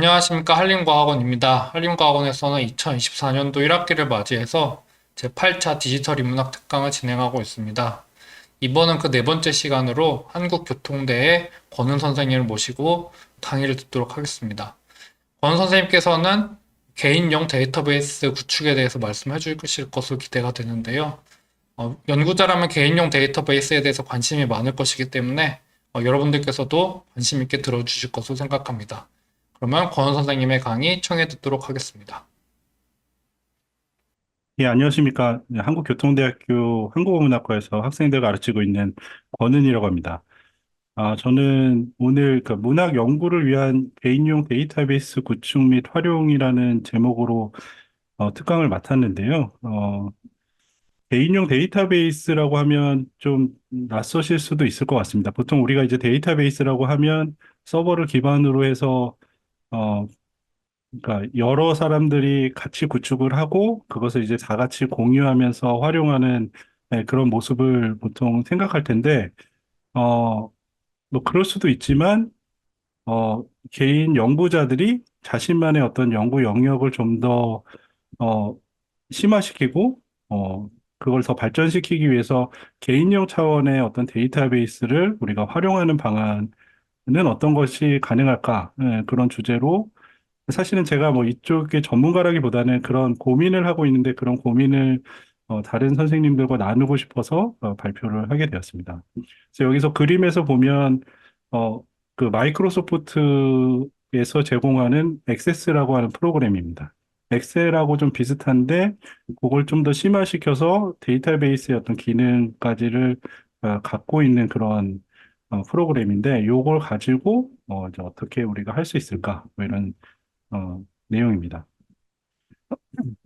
안녕하십니까. 한림과학원입니다. 한림과학원에서는 2024년도 1학기를 맞이해서 제8차 디지털 인문학 특강을 진행하고 있습니다. 이번은 그 네 번째 시간으로 한국교통대의 권은 선생님을 모시고 강의를 듣도록 하겠습니다. 권 선생님께서는 개인용 데이터베이스 구축에 대해서 말씀해 주실 것으로 기대가 되는데요. 연구자라면 개인용 데이터베이스에 대해서 관심이 많을 것이기 때문에 여러분들께서도 관심 있게 들어주실 것으로 생각합니다. 그러면 권 선생님의 강의 청해 듣도록 하겠습니다. 예, 안녕하십니까. 네, 한국교통대학교 한국어문학과에서 학생들 가르치고 있는 권은이라고 합니다. 저는 오늘 그 문학 연구를 위한 개인용 데이터베이스 구축 및 활용이라는 제목으로 특강을 맡았는데요. 개인용 데이터베이스라고 하면 좀 낯서실 수도 있을 것 같습니다. 보통 우리가 이제 데이터베이스라고 하면 서버를 기반으로 해서 어, 그러니까 여러 사람들이 같이 구축을 하고 그것을 이제 다 같이 공유하면서 활용하는 그런 모습을 보통 생각할 텐데, 어, 뭐 그럴 수도 있지만, 개인 연구자들이 자신만의 어떤 연구 영역을 좀 더, 어, 심화시키고, 그걸 더 발전시키기 위해서 개인용 차원의 어떤 데이터베이스를 우리가 활용하는 방안은 어떤 것이 가능할까? 그런 주제로 사실은 제가 뭐 이쪽의 전문가라기보다는 그런 고민을 하고 있는데 그런 고민을 다른 선생님들과 나누고 싶어서 발표를 하게 되었습니다. 그래서 여기서 그림에서 보면 어, 그 마이크로소프트에서 제공하는 액세스라고 하는 프로그램입니다. 엑셀하고 좀 비슷한데 그걸 좀 더 심화시켜서 데이터베이스의 어떤 기능까지를 갖고 있는 그런 프로그램인데 요걸 가지고 이제 어떻게 우리가 할 수 있을까? 뭐 이런 내용입니다.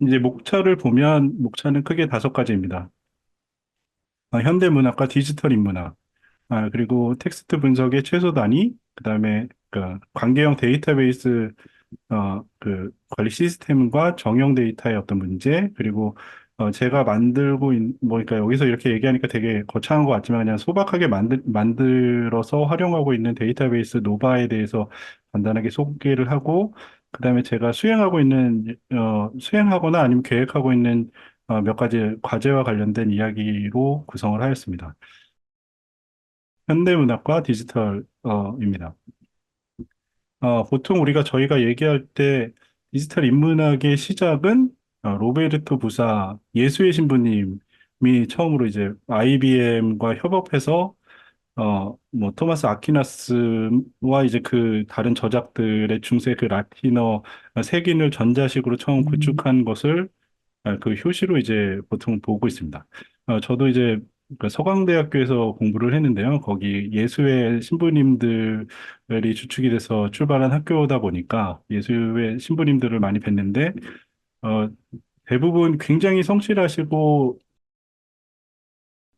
이제 목차를 보면 목차는 크게 다섯 가지입니다. 현대문학과 디지털 인문학, 그리고 텍스트 분석의 최소 단위, 그다음에 그 관계형 데이터베이스 그 관리 시스템과 정형 데이터의 어떤 문제, 그리고 제가 뭐, 그러니까 여기서 이렇게 얘기하니까 되게 거창한 것 같지만 그냥 소박하게 만들어서 활용하고 있는 데이터베이스 노바에 대해서 간단하게 소개를 하고, 그다음에 제가 수행하거나 아니면 계획하고 있는 몇 가지 과제와 관련된 이야기로 구성을 하였습니다. 현대문학과 디지털입니다. 보통 저희가 얘기할 때 디지털 인문학의 시작은 로베르토 부사 예수의 신부님이 처음으로 이제 IBM과 협업해서 뭐 토마스 아퀴나스와 이제 그 다른 저작들의 중세 그 라틴어 색인을 전자식으로 처음 구축한 것을 그 효시로 이제 보통 보고 있습니다. 저도 이제 그 서강대학교에서 공부를 했는데요. 거기 예수의 신부님들이 주축이 돼서 출발한 학교다 보니까 예수의 신부님들을 많이 뵀는데, 어, 대부분 굉장히 성실하시고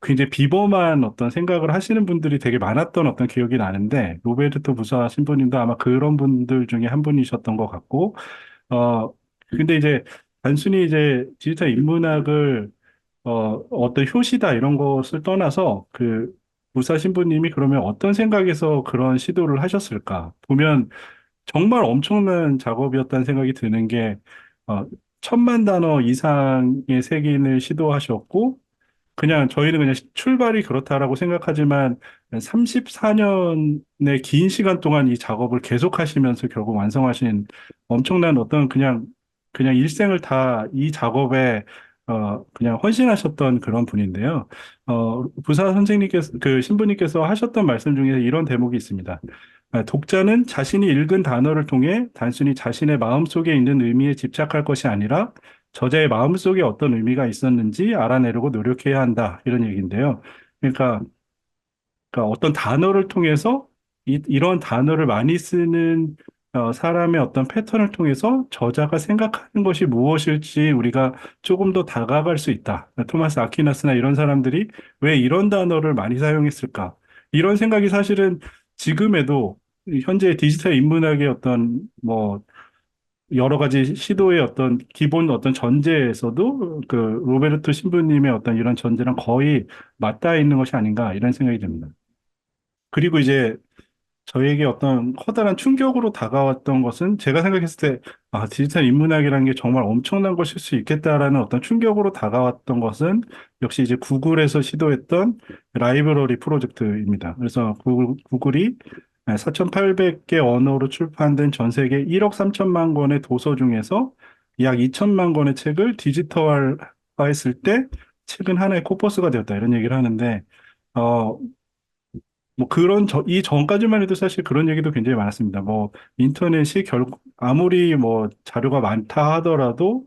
굉장히 비범한 어떤 생각을 하시는 분들이 되게 많았던 어떤 기억이 나는데, 로베르토 부사 신부님도 아마 그런 분들 중에 한 분이셨던 것 같고, 어, 근데 이제 단순히 이제 디지털 인문학을 어떤 효시다 이런 것을 떠나서 그 부사 신부님이 그러면 어떤 생각에서 그런 시도를 하셨을까? 보면 정말 엄청난 작업이었다는 생각이 드는 게 어, 1000만 단어 이상의 색인을 시도하셨고 그냥 저희는 그냥 출발이 그렇다라고 생각하지만 34년의 긴 시간 동안 이 작업을 계속하시면서 결국 완성하신 엄청난 어떤 그냥 일생을 다 이 작업에 그냥 헌신하셨던 그런 분인데요. 부사 선생님께서 그 신부님께서 하셨던 말씀 중에 이런 대목이 있습니다. 독자는 자신이 읽은 단어를 통해 단순히 자신의 마음속에 있는 의미에 집착할 것이 아니라 저자의 마음속에 어떤 의미가 있었는지 알아내려고 노력해야 한다. 이런 얘기인데요. 그러니까, 그러니까 어떤 단어를 통해서 이런 단어를 많이 쓰는 사람의 어떤 패턴을 통해서 저자가 생각하는 것이 무엇일지 우리가 조금 더 다가갈 수 있다. 토마스 아퀴나스나 이런 사람들이 왜 이런 단어를 많이 사용했을까? 이런 생각이 사실은 지금에도 현재 디지털 인문학의 어떤 뭐 여러 가지 시도의 어떤 기본 어떤 전제에서도 그 로베르토 신부님의 어떤 이런 전제랑 거의 맞닿아 있는 것이 아닌가 이런 생각이 듭니다. 그리고 이제 저에게 어떤 커다란 충격으로 다가왔던 것은 제가 생각했을 때, 아, 디지털 인문학이라는 게 정말 엄청난 것일 수 있겠다라는 어떤 충격으로 다가왔던 것은 역시 이제 구글에서 시도했던 라이브러리 프로젝트입니다. 그래서 구글이 4,800개 언어로 출판된 전 세계 1억 3천만 권의 도서 중에서 약 2천만 권의 책을 디지털화했을 때 책은 하나의 코퍼스가 되었다. 이런 얘기를 하는데, 어, 뭐 이 전까지만 해도 사실 그런 얘기도 굉장히 많았습니다. 뭐, 인터넷이 결국, 아무리 뭐 자료가 많다 하더라도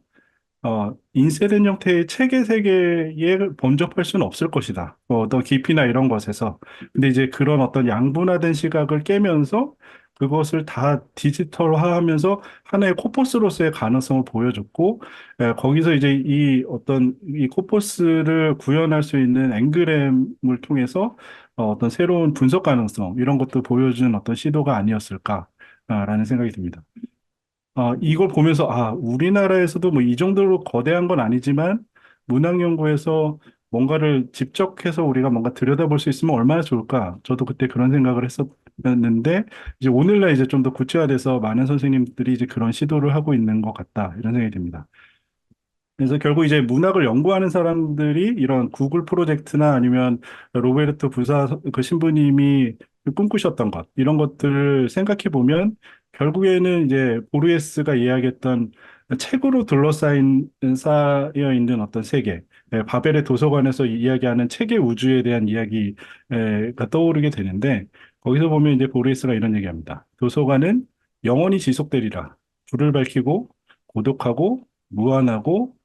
인쇄된 형태의 책의 세계에 범접할 수는 없을 것이다. 뭐 어떤 깊이나 이런 것에서. 근데 이제 그런 어떤 양분화된 시각을 깨면서 그것을 다 디지털화하면서 하나의 코퍼스로서의 가능성을 보여줬고, 거기서 이제 이 어떤 이 코퍼스를 구현할 수 있는 앵그램을 통해서 어떤 새로운 분석 가능성, 이런 것도 보여준 어떤 시도가 아니었을까라는 생각이 듭니다. 이걸 보면서, 아, 우리나라에서도 뭐 이 정도로 거대한 건 아니지만, 문학 연구에서 뭔가를 직접해서 우리가 뭔가 들여다볼 수 있으면 얼마나 좋을까? 저도 그때 그런 생각을 했었는데, 이제 오늘날 이제 좀 더 구체화돼서 많은 선생님들이 이제 그런 시도를 하고 있는 것 같다. 이런 생각이 듭니다. 그래서 결국 이제 문학을 연구하는 사람들이 이런 구글 프로젝트나 아니면 로베르토 부사 그 신부님이 꿈꾸셨던 것, 이런 것들을 생각해 보면 결국에는 이제 보르헤스가 이야기했던 책으로 쌓여 있는 어떤 세계, 바벨의 도서관에서 이야기하는 책의 우주에 대한 이야기가 떠오르게 되는데, 거기서 보면 이제 보르헤스가 이런 얘기합니다. 도서관은 영원히 지속되리라. 불을 밝히고 고독하고 무한하고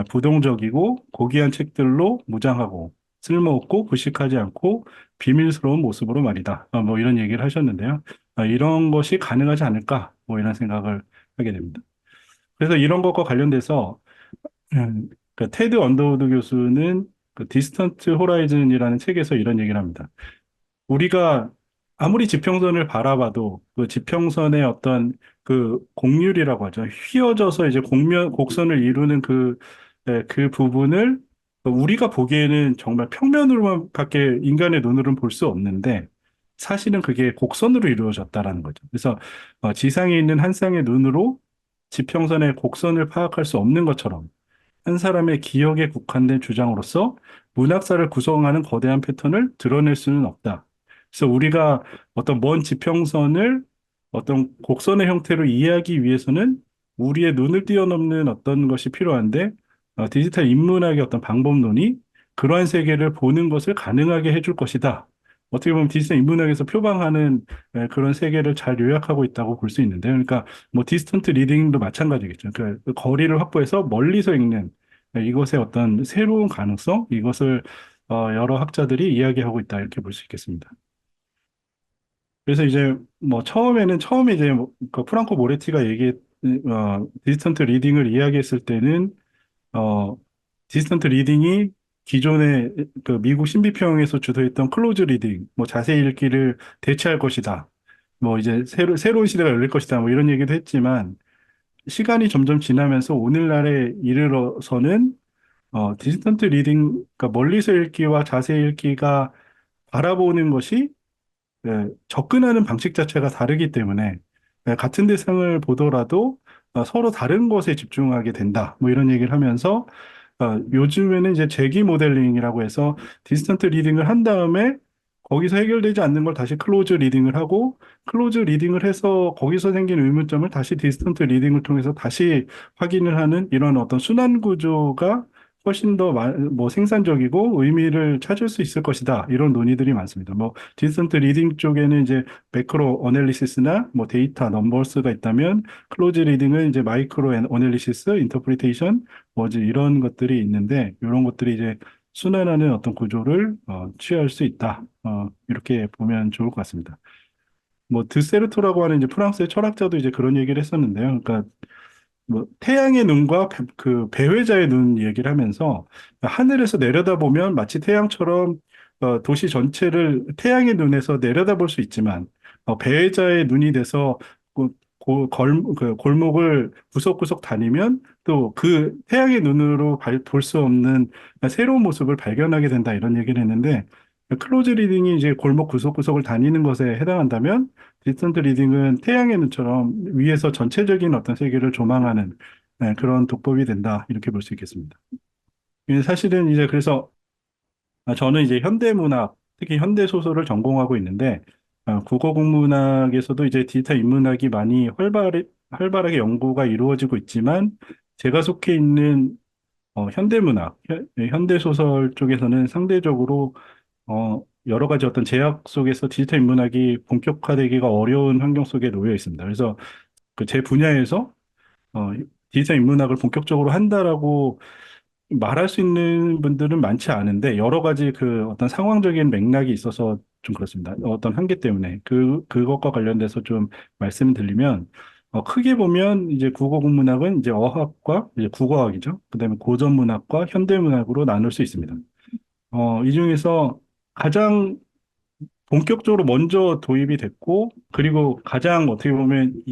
부동적이고 고귀한 책들로 무장하고 쓸모없고 부식하지 않고 비밀스러운 모습으로 말이다. 뭐 이런 얘기를 하셨는데요. 이런 것이 가능하지 않을까? 뭐 이런 생각을 하게 됩니다. 그래서 이런 것과 관련돼서 그 테드 언더우드 교수는 그 디스턴트 호라이즌이라는 책에서 이런 얘기를 합니다. 우리가 아무리 지평선을 바라봐도 그 지평선의 어떤 그 곡률이라고 하죠. 휘어져서 이제 곡선을 이루는 그 부분을 우리가 보기에는 정말 평면으로만 밖에 인간의 눈으로는 볼 수 없는데 사실은 그게 곡선으로 이루어졌다라는 거죠. 그래서 지상에 있는 한 쌍의 눈으로 지평선의 곡선을 파악할 수 없는 것처럼 한 사람의 기억에 국한된 주장으로서 문학사를 구성하는 거대한 패턴을 드러낼 수는 없다. 그래서 우리가 어떤 먼 지평선을 어떤 곡선의 형태로 이해하기 위해서는 우리의 눈을 뛰어넘는 어떤 것이 필요한데 디지털 인문학의 어떤 방법론이 그러한 세계를 보는 것을 가능하게 해줄 것이다. 어떻게 보면 디지털 인문학에서 표방하는 그런 세계를 잘 요약하고 있다고 볼 수 있는데, 그러니까 뭐 디스턴트 리딩도 마찬가지겠죠. 그러니까 그 거리를 확보해서 멀리서 읽는 이것의 어떤 새로운 가능성, 이것을 여러 학자들이 이야기하고 있다 이렇게 볼 수 있겠습니다. 그래서 이제 뭐 처음에 이제 그 프랑코 모레티가 디스턴트 리딩을 이야기했을 때는 어 디스턴트 리딩이 기존의 그 미국 신비평에서 주도했던 클로즈 리딩, 뭐 자세히 읽기를 대체할 것이다. 뭐 이제 새로운 시대가 열릴 것이다. 뭐 이런 얘기도 했지만 시간이 점점 지나면서 오늘날에 이르러서는 디스턴트 리딩, 그러니까 멀리서 읽기와 자세히 읽기가 바라보는 것이 접근하는 방식 자체가 다르기 때문에 같은 대상을 보더라도 서로 다른 것에 집중하게 된다. 뭐 이런 얘기를 하면서 요즘에는 이제 재기 모델링이라고 해서 디스턴트 리딩을 한 다음에 거기서 해결되지 않는 걸 다시 클로즈 리딩을 하고 클로즈 리딩을 해서 거기서 생긴 의문점을 다시 디스턴트 리딩을 통해서 다시 확인을 하는 이런 어떤 순환 구조가 훨씬 더 뭐 생산적이고 의미를 찾을 수 있을 것이다. 이런 논의들이 많습니다. 뭐 디스턴트 리딩 쪽에는 이제 매크로 어널리시스나 뭐 데이터 넘버스가 있다면 클로즈 리딩은 이제 마이크로 어널리시스, 인터프리테이션 뭐 이제 이런 것들이 있는데 이런 것들이 이제 순환하는 어떤 구조를 취할 수 있다. 이렇게 보면 좋을 것 같습니다. 뭐 드세르토라고 하는 이제 프랑스의 철학자도 이제 그런 얘기를 했었는데요. 그러니까 뭐 태양의 눈과 그 배회자의 눈 얘기를 하면서 하늘에서 내려다보면 마치 태양처럼 도시 전체를 태양의 눈에서 내려다볼 수 있지만 배회자의 눈이 돼서 그 골목을 구석구석 다니면 또 그 태양의 눈으로 볼 수 없는 새로운 모습을 발견하게 된다 이런 얘기를 했는데 클로즈 리딩이 이제 골목 구석구석을 다니는 것에 해당한다면, 디스턴트 리딩은 태양의 눈처럼 위에서 전체적인 어떤 세계를 조망하는 그런 독법이 된다. 이렇게 볼 수 있겠습니다. 사실은 이제 그래서 저는 이제 현대문학, 특히 현대소설을 전공하고 있는데, 국어국문학에서도 이제 디지털 인문학이 많이 활발하게 연구가 이루어지고 있지만, 제가 속해 있는 현대문학, 현대소설 쪽에서는 상대적으로 여러 가지 어떤 제약 속에서 디지털 인문학이 본격화되기가 어려운 환경 속에 놓여 있습니다. 그래서 그 제 분야에서 어, 디지털 인문학을 본격적으로 한다라고 말할 수 있는 분들은 많지 않은데 여러 가지 그 어떤 상황적인 맥락이 있어서 좀 그렇습니다. 어떤 한계 때문에 그것과 관련돼서 좀 말씀을 드리면 크게 보면 이제 국어국문학은 이제 어학과 이제 국어학이죠. 그다음에 고전문학과 현대문학으로 나눌 수 있습니다. 이 중에서 가장 본격적으로 먼저 도입이 됐고, 그리고 가장 어떻게 보면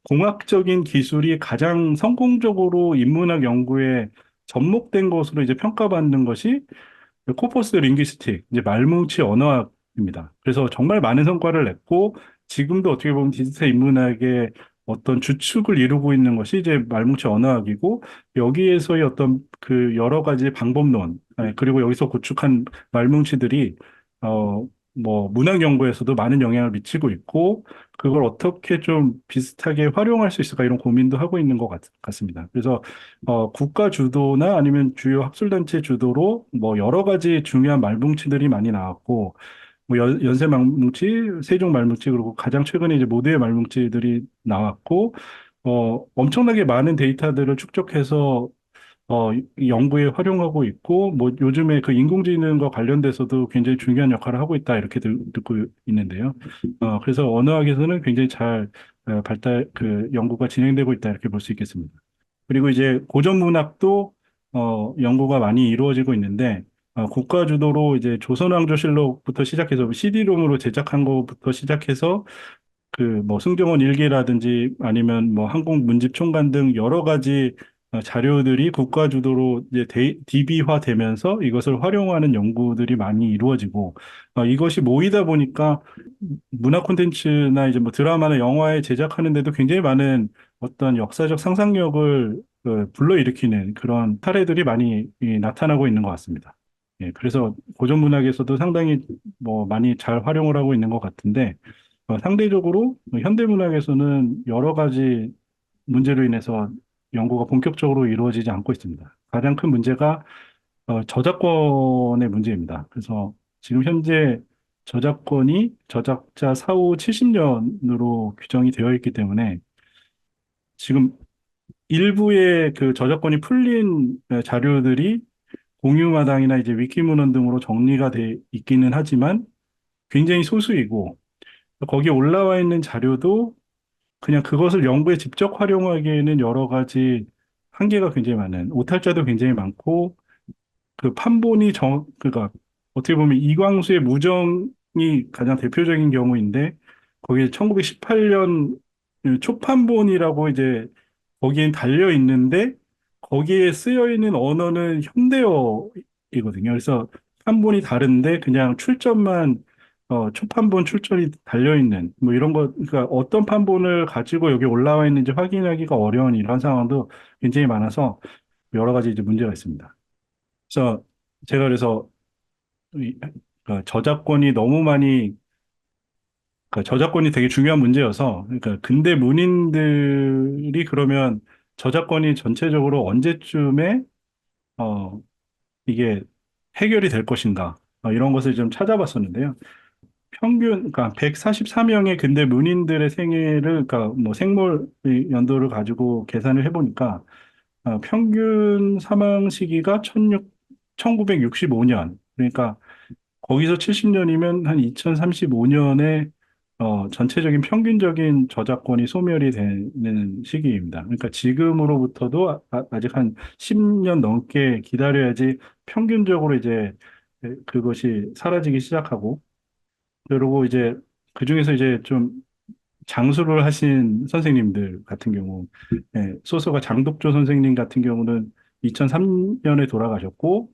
공학적인 기술이 가장 성공적으로 인문학 연구에 접목된 것으로 이제 평가받는 것이 코퍼스 링귀스틱, 이제 말뭉치 언어학입니다. 그래서 정말 많은 성과를 냈고, 지금도 어떻게 보면 디지털 인문학의 어떤 주축을 이루고 있는 것이 이제 말뭉치 언어학이고, 여기에서의 어떤 그 여러 가지 방법론, 그리고 여기서 구축한 말뭉치들이, 어, 뭐, 문학 연구에서도 많은 영향을 미치고 있고, 그걸 어떻게 좀 비슷하게 활용할 수 있을까 이런 고민도 하고 있는 것 같습니다. 그래서 국가 주도나 아니면 주요 학술단체 주도로 뭐 여러 가지 중요한 말뭉치들이 많이 나왔고, 뭐 연세 말뭉치, 세종 말뭉치, 그리고 가장 최근에 이제 모두의 말뭉치들이 나왔고, 엄청나게 많은 데이터들을 축적해서 이 연구에 활용하고 있고, 뭐 요즘에 그 인공지능과 관련돼서도 굉장히 중요한 역할을 하고 있다 이렇게 듣고 있는데요. 그래서 언어학에서는 굉장히 잘 연구가 진행되고 있다 이렇게 볼 수 있겠습니다. 그리고 이제 고전 문학도 연구가 많이 이루어지고 있는데 국가 주도로 이제 조선왕조실록부터 시작해서 CD롬으로 제작한 것부터 시작해서 그 뭐 승정원 일기라든지 아니면 뭐 한국문집총관 등 여러 가지 자료들이 국가 주도로 이제 DB화 되면서 이것을 활용하는 연구들이 많이 이루어지고 이것이 모이다 보니까 문화 콘텐츠나 이제 뭐 드라마나 영화에 제작하는데도 굉장히 많은 어떤 역사적 상상력을 불러일으키는 그런 사례들이 많이 나타나고 있는 것 같습니다. 예, 그래서 고전 문학에서도 상당히 뭐 많이 잘 활용을 하고 있는 것 같은데 상대적으로 현대 문학에서는 여러 가지 문제로 인해서 연구가 본격적으로 이루어지지 않고 있습니다. 가장 큰 문제가 저작권의 문제입니다. 그래서 지금 현재 저작권이 저작자 사후 70년으로 규정이 되어 있기 때문에 지금 일부의 그 저작권이 풀린 자료들이 공유마당이나 이제 위키문헌 등으로 정리가 돼 있기는 하지만 굉장히 소수이고 거기에 올라와 있는 자료도 그냥 그것을 연구에 직접 활용하기에는 여러 가지 한계가 굉장히 많은 오탈자도 굉장히 많고 그 판본이 그니까 어떻게 보면 이광수의 무정이 가장 대표적인 경우인데 거기에 1918년 초판본이라고 이제 거기엔 달려 있는데 거기에 쓰여 있는 언어는 현대어이거든요. 그래서 판본이 다른데 그냥 출처만 초판본 출처이 달려 있는 뭐 이런 거 그러니까 어떤 판본을 가지고 여기 올라와 있는지 확인하기가 어려운 이런 상황도 굉장히 많아서 여러 가지 이제 문제가 있습니다. 그래서 제가 그래서 저작권이 너무 많이 저작권이 되게 중요한 문제여서 그러니까 근대 문인들이 그러면 저작권이 전체적으로 언제쯤에 어 이게 해결이 될 것인가 이런 것을 좀 찾아봤었는데요. 그러니까 144명의 근대 문인들의 생애를 그러니까 뭐 생물 연도를 가지고 계산을 해보니까 평균 사망 시기가 1965년 그러니까 거기서 70년이면 한 2035년에 전체적인 평균적인 저작권이 소멸이 되는 시기입니다. 그러니까 지금으로부터도 아직 한 10년 넘게 기다려야지 평균적으로 이제 그것이 사라지기 시작하고 그리고 이제 그중에서 이제 좀 장수를 하신 선생님들 같은 경우 소서가 장독조 선생님 같은 경우는 2003년에 돌아가셨고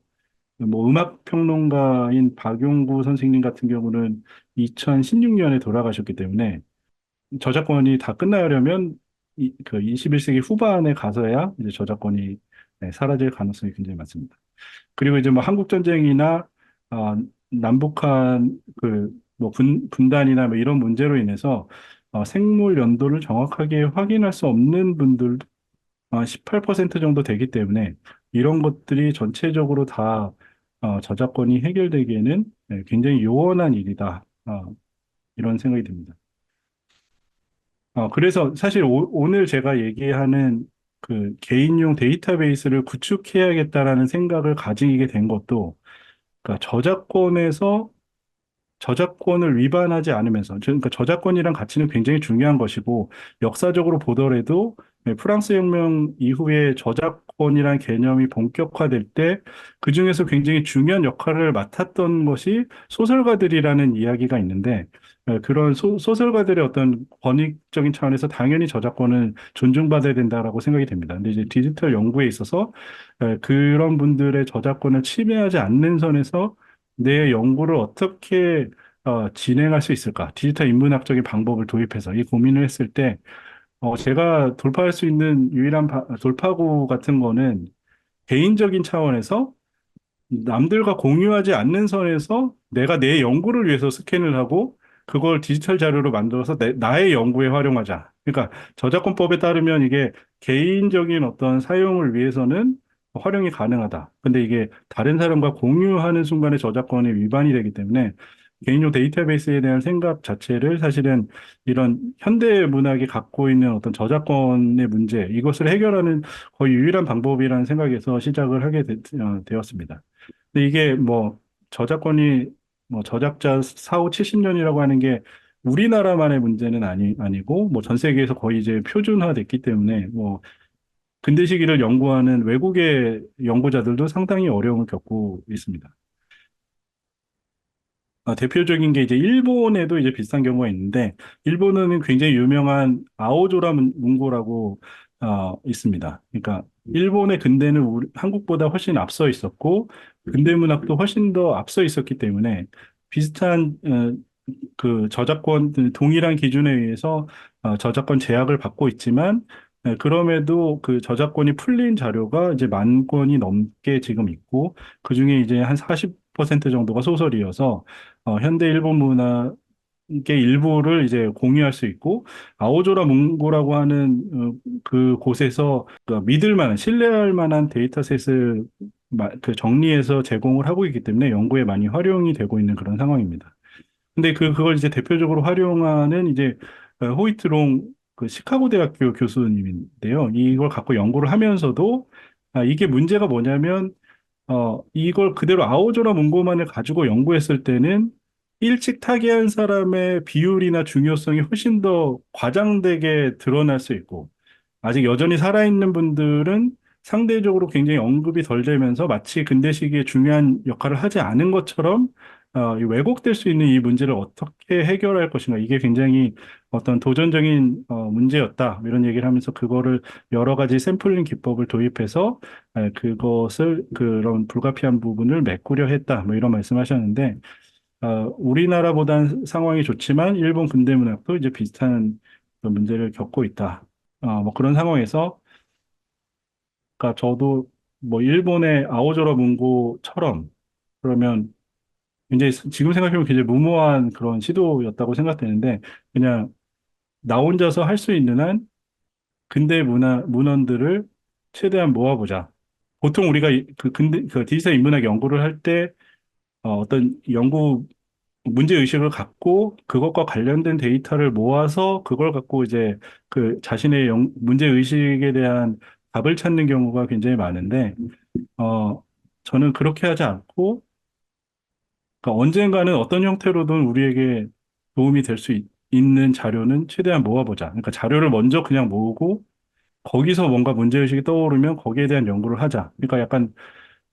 뭐 음악 평론가인 박용구 선생님 같은 경우는 2016년에 돌아가셨기 때문에 저작권이 다 끝나려면 그 21세기 후반에 가서야 이제 저작권이 네, 사라질 가능성이 굉장히 많습니다. 그리고 이제 뭐 한국 전쟁이나 아, 남북한 그 뭐 분단이나 뭐 이런 문제로 인해서 생물 연도를 정확하게 확인할 수 없는 분들 18% 정도 되기 때문에 이런 것들이 전체적으로 다 저작권이 해결되기에는 네, 굉장히 요원한 일이다. 이런 생각이 듭니다. 그래서 사실 오늘 제가 얘기하는 그 개인용 데이터베이스를 구축해야겠다라는 생각을 가지게 된 것도 그러니까 저작권을 위반하지 않으면서, 그러니까 저작권이란 가치는 굉장히 중요한 것이고, 역사적으로 보더라도 네, 프랑스 혁명 이후에 저작권이란 개념이 본격화될 때, 그중에서 굉장히 중요한 역할을 맡았던 것이 소설가들이라는 이야기가 있는데, 그런 소설가들의 어떤 권익적인 차원에서 당연히 저작권은 존중받아야 된다라고 생각이 됩니다. 근데 이제 디지털 연구에 있어서 그런 분들의 저작권을 침해하지 않는 선에서 내 연구를 어떻게 진행할 수 있을까? 디지털 인문학적인 방법을 도입해서 이 고민을 했을 때, 제가 돌파할 수 있는 유일한 돌파구 같은 거는 개인적인 차원에서 남들과 공유하지 않는 선에서 내가 내 연구를 위해서 스캔을 하고 그걸 디지털 자료로 만들어서 나의 연구에 활용하자. 그러니까 저작권법에 따르면 이게 개인적인 어떤 사용을 위해서는 활용이 가능하다. 근데 이게 다른 사람과 공유하는 순간에 저작권이 위반이 되기 때문에 개인용 데이터베이스에 대한 생각 자체를 사실은 이런 현대 문학이 갖고 있는 어떤 저작권의 문제, 이것을 해결하는 거의 유일한 방법이라는 생각에서 시작을 하게 되었습니다. 근데 이게 뭐 저작권이 뭐 저작자 4, 5, 70년이라고 하는 게 우리나라만의 문제는 아니고 뭐 전 세계에서 거의 이제 표준화됐기 때문에 뭐 근대 시기를 연구하는 외국의 연구자들도 상당히 어려움을 겪고 있습니다. 대표적인 게 이제 일본에도 이제 비슷한 경우가 있는데 일본은 굉장히 유명한 아오조라 문고라고 있습니다. 그러니까 일본의 근대는 한국보다 훨씬 앞서 있었고 근대 문학도 훨씬 더 앞서 있었기 때문에 비슷한 그 저작권 동일한 기준에 의해서 저작권 제약을 받고 있지만 그럼에도 그 저작권이 풀린 자료가 이제 10,000권이 넘게 지금 있고 그중에 이제 한 40% 정도가 소설이어서 현대 일본 문학의 일부를 이제 공유할 수 있고 아오조라 문고라고 하는 그 곳에서 그 믿을 만한 신뢰할 만한 데이터셋을 그 정리해서 제공을 하고 있기 때문에 연구에 많이 활용이 되고 있는 그런 상황입니다. 근데 그걸 이제 대표적으로 활용하는 이제 호이트롱 그 시카고 대학교 교수님인데요. 이걸 갖고 연구를 하면서도 이게 문제가 뭐냐면 이걸 그대로 아오조라 문고만을 가지고 연구했을 때는 일찍 타계한 사람의 비율이나 중요성이 훨씬 더 과장되게 드러날 수 있고 아직 여전히 살아있는 분들은 상대적으로 굉장히 언급이 덜 되면서 마치 근대 시기에 중요한 역할을 하지 않은 것처럼 이 왜곡될 수 있는 이 문제를 어떻게 해결할 것인가 이게 굉장히 어떤 도전적인 문제였다 이런 얘기를 하면서 그거를 여러 가지 샘플링 기법을 도입해서 그것을 그런 불가피한 부분을 메꾸려 했다 뭐 이런 말씀하셨는데 우리나라보단 상황이 좋지만 일본 근대문학도 이제 비슷한 그런 문제를 겪고 있다. 뭐 그런 상황에서, 그러니까 저도 뭐 일본의 아오조로 문고처럼 그러면 굉장히 지금 생각해보면 굉장히 무모한 그런 시도였다고 생각되는데 그냥 나 혼자서 할 수 있는 한 근대 문헌들을 최대한 모아보자. 보통 우리가 그 디지털 인문학 연구를 할 때 어떤 연구 문제 의식을 갖고 그것과 관련된 데이터를 모아서 그걸 갖고 이제 그 자신의 문제 의식에 대한 답을 찾는 경우가 굉장히 많은데 어 저는 그렇게 하지 않고 그러니까 언젠가는 어떤 형태로든 우리에게 도움이 될 수 있는 자료는 최대한 모아보자. 그러니까 자료를 먼저 그냥 모으고 거기서 뭔가 문제 의식이 떠오르면 거기에 대한 연구를 하자. 그러니까 약간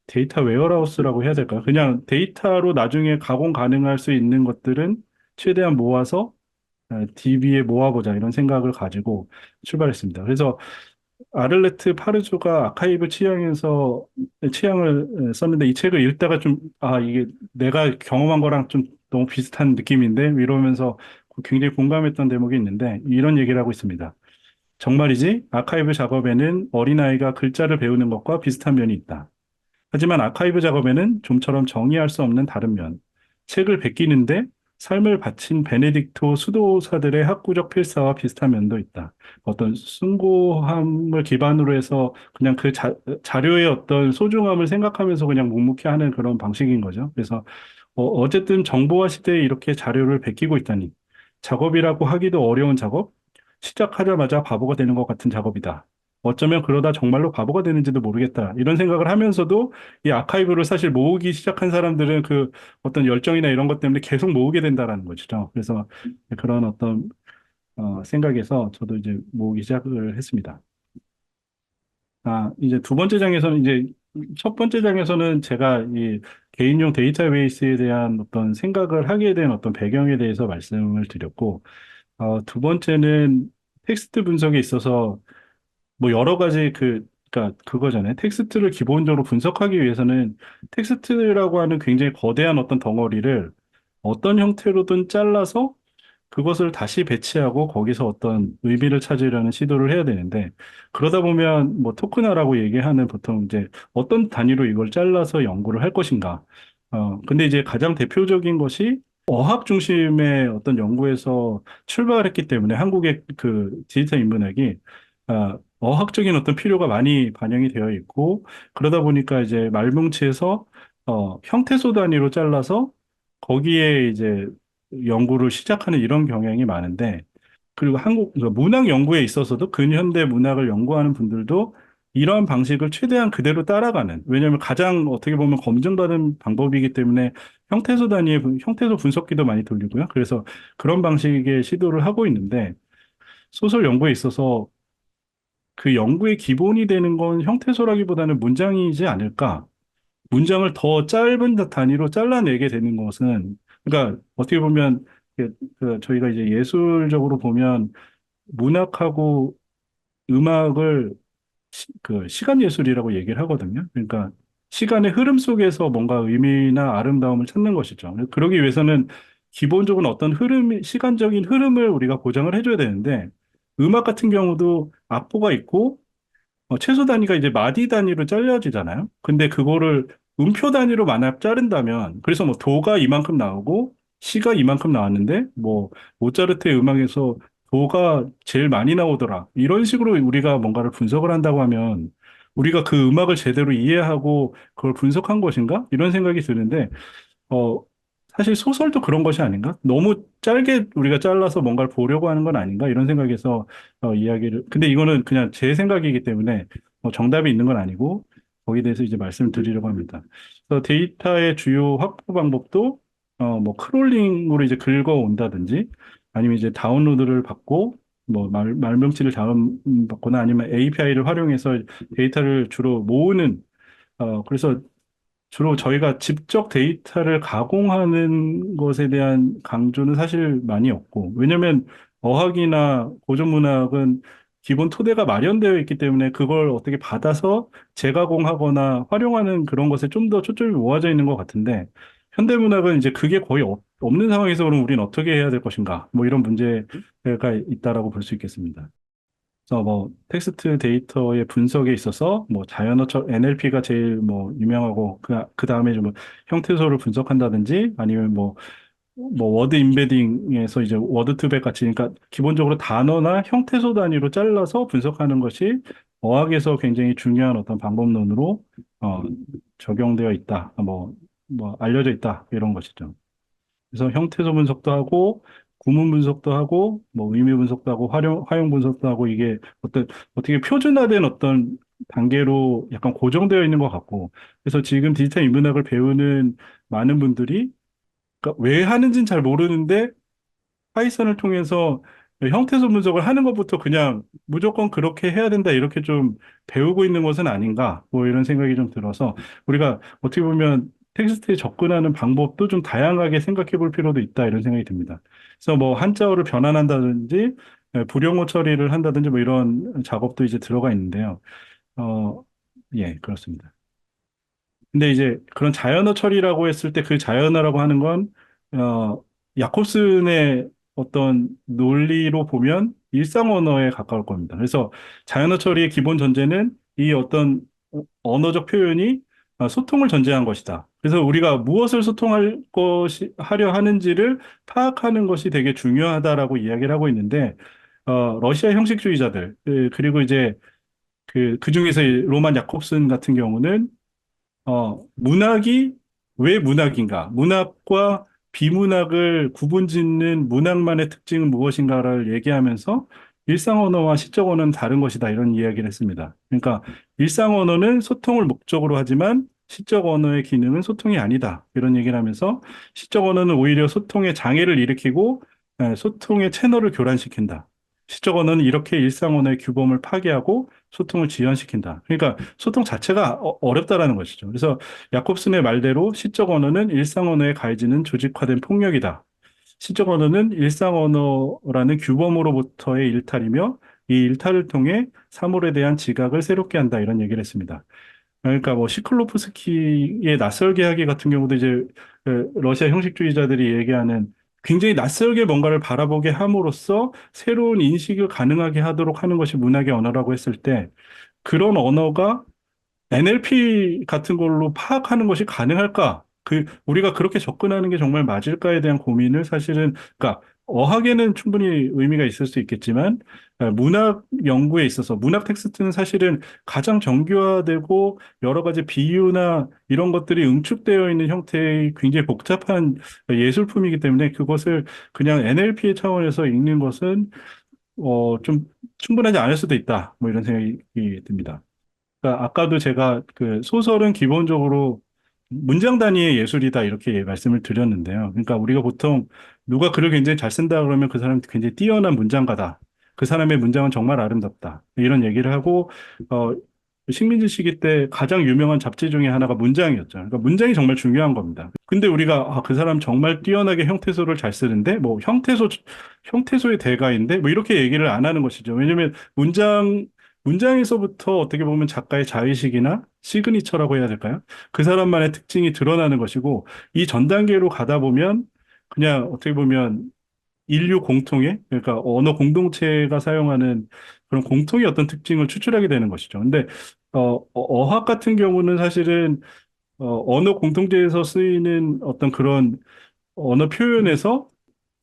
데이터 웨어하우스라고 해야 될까요? 그냥 데이터로 나중에 가공 가능할 수 있는 것들은 최대한 모아서 DB에 모아보자 이런 생각을 가지고 출발했습니다. 그래서 아를레트 파르조가 아카이브 취향을 썼는데 이 책을 읽다가 좀, 이게 내가 경험한 거랑 좀 너무 비슷한 느낌인데 이러면서 굉장히 공감했던 대목이 있는데 이런 얘기를 하고 있습니다. 정말이지 아카이브 작업에는 어린아이가 글자를 배우는 것과 비슷한 면이 있다. 하지만 아카이브 작업에는 좀처럼 정의할 수 없는 다른 면, 책을 베끼는데 삶을 바친 베네딕토 수도사들의 학구적 필사와 비슷한 면도 있다. 어떤 숭고함을 기반으로 해서 그냥 그 자료의 어떤 소중함을 생각하면서 그냥 묵묵히 하는 그런 방식인 거죠. 그래서 어쨌든 정보화 시대에 이렇게 자료를 베끼고 있다니 작업이라고 하기도 어려운 작업, 시작하자마자 바보가 되는 것 같은 작업이다. 어쩌면 그러다 정말로 바보가 되는지도 모르겠다. 이런 생각을 하면서도 이 아카이브를 사실 모으기 시작한 사람들은 그 어떤 열정이나 이런 것 때문에 계속 모으게 된다라는 거죠. 그래서 그런 어떤 생각에서 저도 이제 모으기 시작을 했습니다. 이제 두 번째 장에서는 이제 첫 번째 장에서는 제가 이 개인용 데이터베이스에 대한 어떤 생각을 하게 된 어떤 배경에 대해서 말씀을 드렸고, 두 번째는 텍스트 분석에 있어서 뭐 여러 가지 그러니까 그거잖아요. 텍스트를 기본적으로 분석하기 위해서는 텍스트라고 하는 굉장히 거대한 어떤 덩어리를 어떤 형태로든 잘라서 그것을 다시 배치하고 거기서 어떤 의미를 찾으려는 시도를 해야 되는데 그러다 보면 뭐 토크나라고 얘기하는 보통 이제 어떤 단위로 이걸 잘라서 연구를 할 것인가. 근데 이제 가장 대표적인 것이 어학 중심의 어떤 연구에서 출발을 했기 때문에 한국의 그 디지털 인문학이 어학적인 어떤 필요가 많이 반영이 되어 있고 그러다 보니까 이제 말뭉치에서 형태소 단위로 잘라서 거기에 이제 연구를 시작하는 이런 경향이 많은데 그리고 그러니까 문학 연구에 있어서도 근현대 문학을 연구하는 분들도 이러한 방식을 최대한 그대로 따라가는 왜냐하면 가장 어떻게 보면 검증받은 방법이기 때문에 형태소 단위의 형태소 분석기도 많이 돌리고요. 그래서 그런 방식의 시도를 하고 있는데 소설 연구에 있어서 그 연구의 기본이 되는 건 형태소라기보다는 문장이지 않을까? 문장을 더 짧은 단위로 잘라내게 되는 것은, 그러니까 어떻게 보면 저희가 이제 예술적으로 보면 문학하고 음악을 그 시간 예술이라고 얘기를 하거든요. 그러니까 시간의 흐름 속에서 뭔가 의미나 아름다움을 찾는 것이죠. 그러기 위해서는 기본적으로 어떤 시간적인 흐름을 우리가 보장을 해줘야 되는데 음악 같은 경우도 악보가 있고 최소 단위가 이제 마디 단위로 잘려지잖아요. 근데 그거를 음표 단위로 만약 자른다면, 그래서 뭐 도가 이만큼 나오고, 시가 이만큼 나왔는데, 뭐, 모차르트의 음악에서 도가 제일 많이 나오더라. 이런 식으로 우리가 뭔가를 분석을 한다고 하면, 우리가 그 음악을 제대로 이해하고 그걸 분석한 것인가? 이런 생각이 드는데, 어, 사실 소설도 그런 것이 아닌가? 너무 짧게 우리가 잘라서 뭔가를 보려고 하는 건 아닌가? 이런 생각에서 근데 이거는 그냥 제 생각이기 때문에 정답이 있는 건 아니고, 거기에 대해서 이제 말씀을 드리려고 합니다. 그래서 데이터의 주요 확보 방법도, 뭐, 크롤링으로 이제 긁어온다든지, 아니면 이제 다운로드를 받고, 뭐, 말명치를 다운받거나 아니면 API를 활용해서 데이터를 주로 모으는, 그래서 주로 저희가 직접 데이터를 가공하는 것에 대한 강조는 사실 많이 없고, 왜냐면 어학이나 고전문학은 기본 토대가 마련되어 있기 때문에 그걸 어떻게 받아서 재가공하거나 활용하는 그런 것에 좀 더 초점이 모아져 있는 것 같은데, 현대문학은 이제 그게 거의 없는 상황에서 그럼 우리는 어떻게 해야 될 것인가? 뭐 이런 문제가 있다라고 볼 수 있겠습니다. 그래서 뭐 텍스트 데이터의 분석에 있어서 뭐 자연어처 NLP가 제일 뭐 유명하고 그 다음에 좀 형태소를 분석한다든지 아니면 뭐 워드 임베딩에서 이제 워드 투백 같이 그러니까 기본적으로 단어나 형태소 단위로 잘라서 분석하는 것이 어학에서 굉장히 중요한 어떤 방법론으로 어, 적용되어 있다. 뭐 알려져 있다. 이런 것이죠. 그래서 형태소 분석도 하고 구문 분석도 하고 뭐 의미 분석도 하고 활용 분석도 하고 이게 어떻게 표준화된 어떤 단계로 약간 고정되어 있는 것 같고 그래서 지금 디지털 인문학을 배우는 많은 분들이 그러니까 왜 하는지는 잘 모르는데 파이썬을 통해서 형태소 분석을 하는 것부터 그냥 무조건 그렇게 해야 된다 이렇게 좀 배우고 있는 것은 아닌가 뭐 이런 생각이 좀 들어서 우리가 어떻게 보면 텍스트에 접근하는 방법도 좀 다양하게 생각해 볼 필요도 있다 이런 생각이 듭니다. 그래서 뭐 한자어를 변환한다든지 불용어 처리를 한다든지 뭐 이런 작업도 이제 들어가 있는데요. 어, 예, 그렇습니다. 근데 이제 그런 자연어 처리라고 했을 때 그 자연어라고 하는 건, 야콥슨의 어떤 논리로 보면 일상 언어에 가까울 겁니다. 그래서 자연어 처리의 기본 전제는 이 어떤 언어적 표현이 소통을 전제한 것이다. 그래서 우리가 무엇을 소통할 것이, 하려 하는지를 파악하는 것이 되게 중요하다라고 이야기를 하고 있는데, 러시아 형식주의자들, 그리고 이제 그 중에서 이 로만 야콥슨 같은 경우는 문학이 왜 문학인가? 문학과 비문학을 구분짓는 문학만의 특징은 무엇인가를 얘기하면서 일상 언어와 시적 언어는 다른 것이다. 이런 이야기를 했습니다. 그러니까 일상 언어는 소통을 목적으로 하지만 시적 언어의 기능은 소통이 아니다. 이런 얘기를 하면서 시적 언어는 오히려 소통에 장애를 일으키고 소통의 채널을 교란시킨다. 시적 언어는 이렇게 일상 언어의 규범을 파괴하고 소통을 지연시킨다. 그러니까 소통 자체가 어렵다라는 것이죠. 그래서 야콥슨의 말대로 시적 언어는 일상 언어에 가해지는 조직화된 폭력이다. 시적 언어는 일상 언어라는 규범으로부터의 일탈이며 이 일탈을 통해 사물에 대한 지각을 새롭게 한다. 이런 얘기를 했습니다. 그러니까 뭐 시클로프스키의 낯설게 하기 같은 경우도 이제 러시아 형식주의자들이 얘기하는 굉장히 낯설게 뭔가를 바라보게 함으로써 새로운 인식을 가능하게 하도록 하는 것이 문학의 언어라고 했을 때 그런 언어가 NLP 같은 걸로 파악하는 것이 가능할까? 우리가 그렇게 접근하는 게 정말 맞을까에 대한 고민을 사실은, 그러니까, 어학에는 충분히 의미가 있을 수 있겠지만, 문학 연구에 있어서, 문학 텍스트는 사실은 가장 정교화되고, 여러 가지 비유나 이런 것들이 응축되어 있는 형태의 굉장히 복잡한 예술품이기 때문에 그것을 그냥 NLP의 차원에서 읽는 것은, 좀 충분하지 않을 수도 있다. 뭐 이런 생각이 듭니다. 그러니까 아까도 제가 그 소설은 기본적으로 문장 단위의 예술이다 이렇게 말씀을 드렸는데요. 그러니까 우리가 보통 누가 글을 굉장히 잘 쓴다 그러면 그 사람이 굉장히 뛰어난 문장가다. 그 사람의 문장은 정말 아름답다. 이런 얘기를 하고 어 식민지 시기 때 가장 유명한 잡지 중에 하나가 문장이었죠. 그러니까 문장이 정말 중요한 겁니다. 근데 우리가 그 사람 정말 뛰어나게 형태소를 잘 쓰는데 뭐 형태소의 대가인데 뭐 이렇게 얘기를 안 하는 것이죠. 왜냐면 문장에서부터 어떻게 보면 작가의 자의식이나 시그니처라고 해야 될까요? 그 사람만의 특징이 드러나는 것이고, 이 전 단계로 가다 보면, 그냥 어떻게 보면 인류 공통의, 그러니까 언어 공동체가 사용하는 그런 공통의 어떤 특징을 추출하게 되는 것이죠. 근데, 어학 같은 경우는 사실은, 언어 공통체에서 쓰이는 어떤 그런 언어 표현에서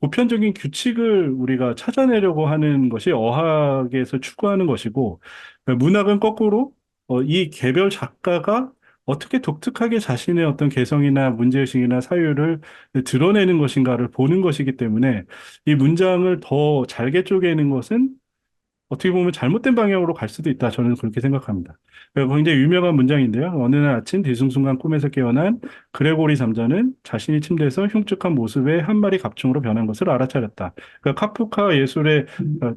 보편적인 규칙을 우리가 찾아내려고 하는 것이 어학에서 추구하는 것이고, 문학은 거꾸로 이 개별 작가가 어떻게 독특하게 자신의 어떤 개성이나 문제의식이나 사유를 드러내는 것인가를 보는 것이기 때문에 이 문장을 더 잘게 쪼개는 것은 어떻게 보면 잘못된 방향으로 갈 수도 있다. 저는 그렇게 생각합니다. 굉장히 유명한 문장인데요. 어느 날 아침 뒤숭숭한 꿈에서 깨어난 그레고리 잠자는 자신이 침대에서 흉측한 모습의 한 마리 갑충으로 변한 것을 알아차렸다. 그러니까 카프카 예술의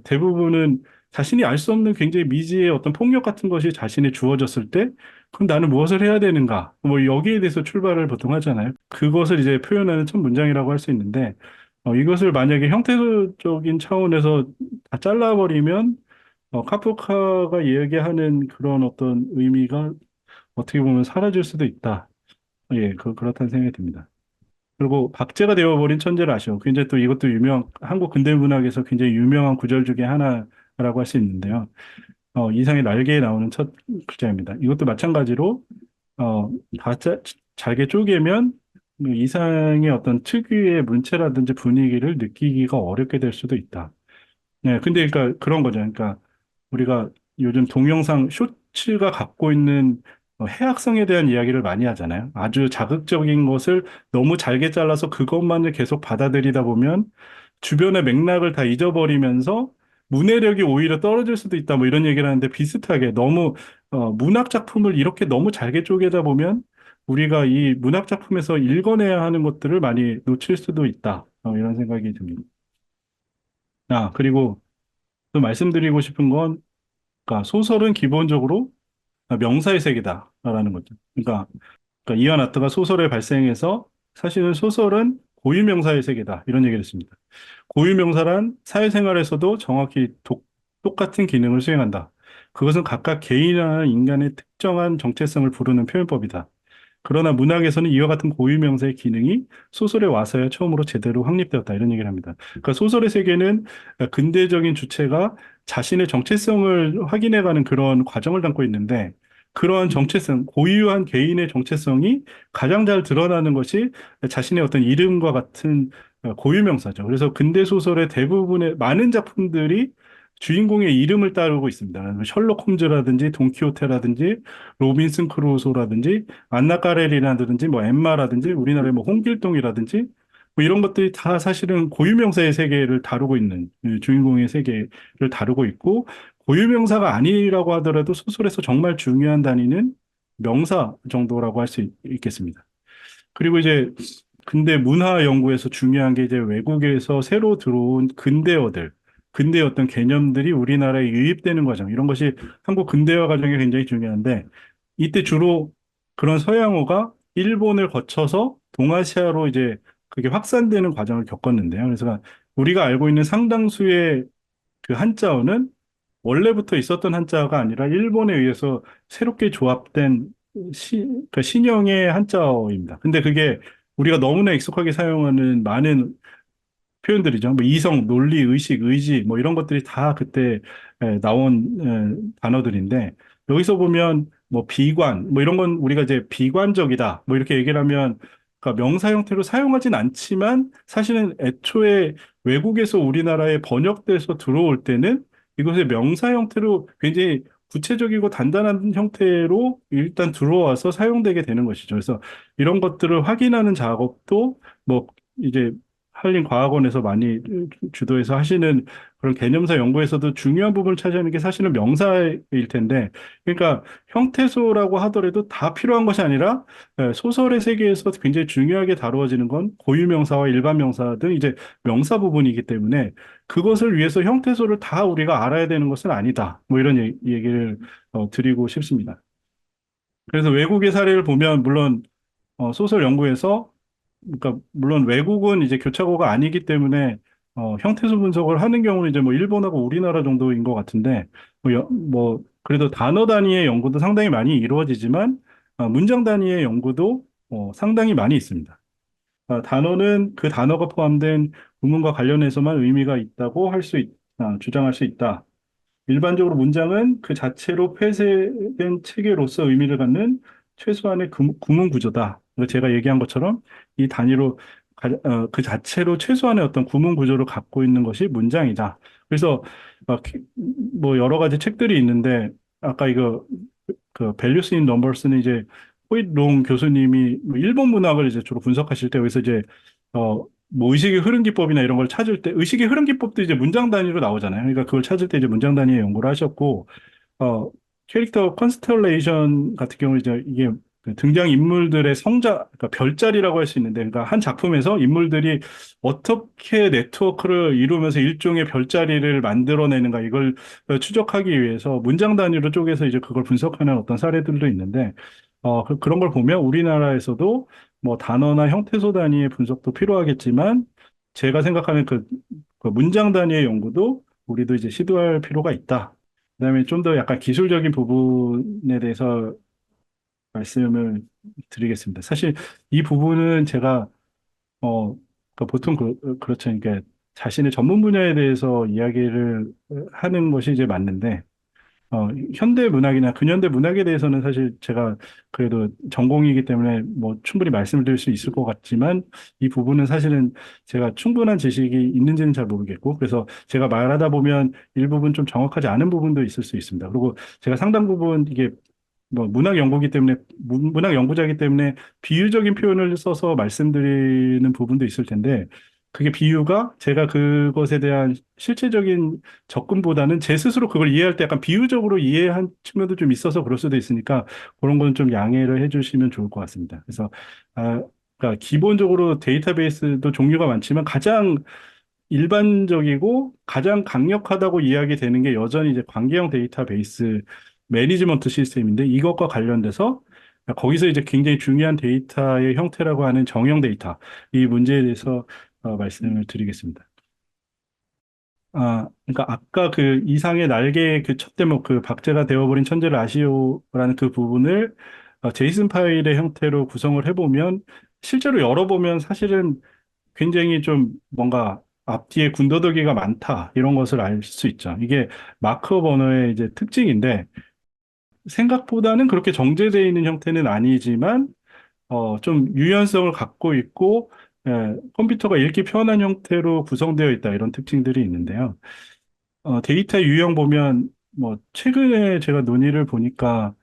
대부분은 자신이 알 수 없는 굉장히 미지의 어떤 폭력 같은 것이 자신이 주어졌을 때, 그럼 나는 무엇을 해야 되는가? 뭐 여기에 대해서 출발을 보통 하잖아요. 그것을 이제 표현하는 첫 문장이라고 할 수 있는데, 이것을 만약에 형태적인 차원에서 다 잘라버리면 카프카가 이야기하는 그런 어떤 의미가 어떻게 보면 사라질 수도 있다. 예, 그렇다는 생각이 듭니다. 그리고 박제가 되어버린 천재를 아시오. 굉장히 또 이것도 한국 근대문학에서 굉장히 유명한 구절 중에 하나라고 할 수 있는데요. 이상의 날개에 나오는 첫 글자입니다. 이것도 마찬가지로, 어, 다 잘게 쪼개면 그 이상의 어떤 특유의 문체라든지 분위기를 느끼기가 어렵게 될 수도 있다. 네, 근데 그러니까 그런 거죠. 그러니까 우리가 요즘 동영상 쇼츠가 갖고 있는 해악성에 대한 이야기를 많이 하잖아요. 아주 자극적인 것을 너무 잘게 잘라서 그것만을 계속 받아들이다 보면 주변의 맥락을 다 잊어버리면서 문해력이 오히려 떨어질 수도 있다. 뭐 이런 얘기를 하는데 비슷하게 너무 문학 작품을 이렇게 너무 잘게 쪼개다 보면 우리가 이 문학 작품에서 읽어내야 하는 것들을 많이 놓칠 수도 있다. 이런 생각이 듭니다. 그리고 또 말씀드리고 싶은 건, 그러니까 소설은 기본적으로 명사의 세계다라는 거죠. 그러니까 이완 아트가 소설의 발생에서 사실은 소설은 고유명사의 세계다. 이런 얘기를 했습니다. 고유명사란 사회생활에서도 정확히 똑같은 기능을 수행한다. 그것은 각각 개인이나 인간의 특정한 정체성을 부르는 표현법이다. 그러나 문학에서는 이와 같은 고유명사의 기능이 소설에 와서야 처음으로 제대로 확립되었다. 이런 얘기를 합니다. 그러니까 소설의 세계는 근대적인 주체가 자신의 정체성을 확인해가는 그런 과정을 담고 있는데 그러한 정체성, 고유한 개인의 정체성이 가장 잘 드러나는 것이 자신의 어떤 이름과 같은 고유명사죠. 그래서 근대 소설의 대부분의 많은 작품들이 주인공의 이름을 따르고 있습니다. 셜록 홈즈라든지 돈키호테라든지 로빈슨 크루소라든지 안나 까레리나든지 뭐 엠마라든지 우리나라의 뭐 홍길동이라든지 뭐 이런 것들이 다 사실은 고유명사의 세계를 다루고 있는 주인공의 세계를 다루고 있고 고유명사가 아니라고 하더라도 소설에서 정말 중요한 단위는 명사 정도라고 할 수 있겠습니다. 그리고 이제 근대 문화 연구에서 중요한 게 이제 외국에서 새로 들어온 근대어들, 근대 어떤 개념들이 우리나라에 유입되는 과정, 이런 것이 한국 근대화 과정이 굉장히 중요한데, 이때 주로 그런 서양어가 일본을 거쳐서 동아시아로 이제 그게 확산되는 과정을 겪었는데요. 그래서 우리가 알고 있는 상당수의 그 한자어는 원래부터 있었던 한자가 아니라 일본에 의해서 새롭게 조합된 그러니까 신형의 한자어입니다. 근데 그게 우리가 너무나 익숙하게 사용하는 많은 표현들이죠. 뭐 이성, 논리, 의식, 의지 뭐 이런 것들이 다 그때 나온 단어들인데 여기서 보면 뭐 비관 뭐 이런 건 우리가 이제 비관적이다 뭐 이렇게 얘기를 하면 그러니까 명사 형태로 사용하진 않지만 사실은 애초에 외국에서 우리나라에 번역돼서 들어올 때는 이것의 명사 형태로 굉장히 구체적이고 단단한 형태로 일단 들어와서 사용되게 되는 것이죠. 그래서 이런 것들을 확인하는 작업도 뭐 이제 한림과학원에서 많이 주도해서 하시는 그런 개념사 연구에서도 중요한 부분을 차지하는 게 사실은 명사일 텐데, 그러니까 형태소라고 하더라도 다 필요한 것이 아니라 소설의 세계에서 굉장히 중요하게 다루어지는 건 고유명사와 일반명사 등 이제 명사 부분이기 때문에 그것을 위해서 형태소를 다 우리가 알아야 되는 것은 아니다. 뭐 이런 얘기를 드리고 싶습니다. 그래서 외국의 사례를 보면 물론 소설 연구에서 그러니까 물론 외국은 이제 교차고가 아니기 때문에 형태소 분석을 하는 경우는 이제 뭐 일본하고 우리나라 정도인 것 같은데 뭐 그래도 단어 단위의 연구도 상당히 많이 이루어지지만 문장 단위의 연구도 상당히 많이 있습니다. 단어는 그 단어가 포함된 구문과 관련해서만 의미가 있다고 주장할 수 있다. 일반적으로 문장은 그 자체로 폐쇄된 체계로서 의미를 갖는 최소한의 구문 구조다. 그래서 제가 얘기한 것처럼 이 단위로 그 자체로 최소한의 어떤 구문 구조를 갖고 있는 것이 문장이다. 그래서 뭐 여러 가지 책들이 있는데 아까 이거 그 Values in Numbers는 이제 호잇롱 교수님이 뭐 일본 문학을 이제 주로 분석하실 때 여기서 이제 뭐 의식의 흐름 기법이나 이런 걸 찾을 때 의식의 흐름 기법도 이제 문장 단위로 나오잖아요. 그러니까 그걸 찾을 때 이제 문장 단위의 연구를 하셨고 어 캐릭터 컨스텔레이션 같은 경우 이제 이게 그 등장 인물들의 그러니까 별자리라고 할 수 있는데, 그러니까 한 작품에서 인물들이 어떻게 네트워크를 이루면서 일종의 별자리를 만들어내는가 이걸 추적하기 위해서 문장 단위로 쪼개서 이제 그걸 분석하는 어떤 사례들도 있는데, 그런 걸 보면 우리나라에서도 뭐 단어나 형태소 단위의 분석도 필요하겠지만, 제가 생각하는 그 문장 단위의 연구도 우리도 이제 시도할 필요가 있다. 그다음에 좀 더 약간 기술적인 부분에 대해서 말씀을 드리겠습니다. 사실 이 부분은 제가 보통 그렇죠. 그러니까 자신의 전문 분야에 대해서 이야기를 하는 것이 이제 맞는데 현대 문학이나 근현대 문학에 대해서는 사실 제가 그래도 전공이기 때문에 뭐 충분히 말씀을 드릴 수 있을 것 같지만 이 부분은 사실은 제가 충분한 지식이 있는지는 잘 모르겠고 그래서 제가 말하다 보면 일부분 좀 정확하지 않은 부분도 있을 수 있습니다. 그리고 제가 상당 부분 이게 뭐 문학 연구기 때문에 문학 연구자이기 때문에 비유적인 표현을 써서 말씀드리는 부분도 있을 텐데 그게 비유가 제가 그것에 대한 실체적인 접근보다는 제 스스로 그걸 이해할 때 약간 비유적으로 이해한 측면도 좀 있어서 그럴 수도 있으니까 그런 건 좀 양해를 해주시면 좋을 것 같습니다. 그래서 그러니까 기본적으로 데이터베이스도 종류가 많지만 가장 일반적이고 가장 강력하다고 이야기되는 게 여전히 이제 관계형 데이터베이스 매니지먼트 시스템인데 이것과 관련돼서 거기서 이제 굉장히 중요한 데이터의 형태라고 하는 정형 데이터, 이 문제에 대해서 말씀을 드리겠습니다. 그러니까 아까 그 이상의 날개의 그 첫 대목, 그 박제가 되어버린 천재를 아시오라는 그 부분을 제이슨 파일의 형태로 구성을 해보면 실제로 열어보면 사실은 굉장히 좀 뭔가 앞뒤에 군더더기가 많다 이런 것을 알 수 있죠. 이게 마크업 언어의 이제 특징인데 생각보다는 그렇게 정제되어 있는 형태는 아니지만 좀 유연성을 갖고 있고 컴퓨터가 읽기 편한 형태로 구성되어 있다 이런 특징들이 있는데요. 데이터 유형 보면 뭐 최근에 제가 논의를 보니까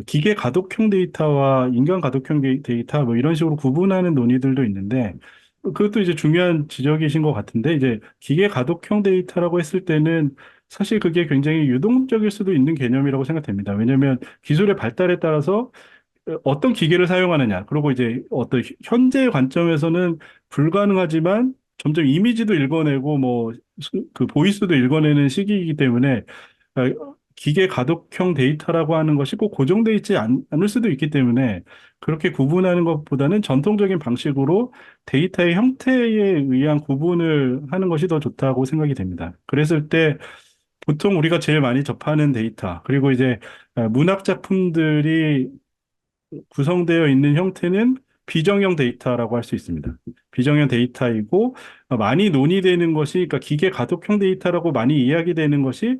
기계 가독형 데이터와 인간 가독형 데이터 뭐 이런 식으로 구분하는 논의들도 있는데 그것도 이제 중요한 지적이신 것 같은데 이제 기계 가독형 데이터라고 했을 때는 사실 그게 굉장히 유동적일 수도 있는 개념이라고 생각됩니다. 왜냐하면 기술의 발달에 따라서 어떤 기계를 사용하느냐, 그리고 이제 어떤 현재의 관점에서는 불가능하지만 점점 이미지도 읽어내고 뭐 그 보이스도 읽어내는 시기이기 때문에 기계 가독형 데이터라고 하는 것이 꼭 고정되어 있지 않을 수도 있기 때문에 그렇게 구분하는 것보다는 전통적인 방식으로 데이터의 형태에 의한 구분을 하는 것이 더 좋다고 생각이 됩니다. 그랬을 때 보통 우리가 제일 많이 접하는 데이터, 그리고 이제 문학 작품들이 구성되어 있는 형태는 비정형 데이터라고 할 수 있습니다. 비정형 데이터이고 많이 논의되는 것이 그러니까 기계 가독형 데이터라고 많이 이야기되는 것이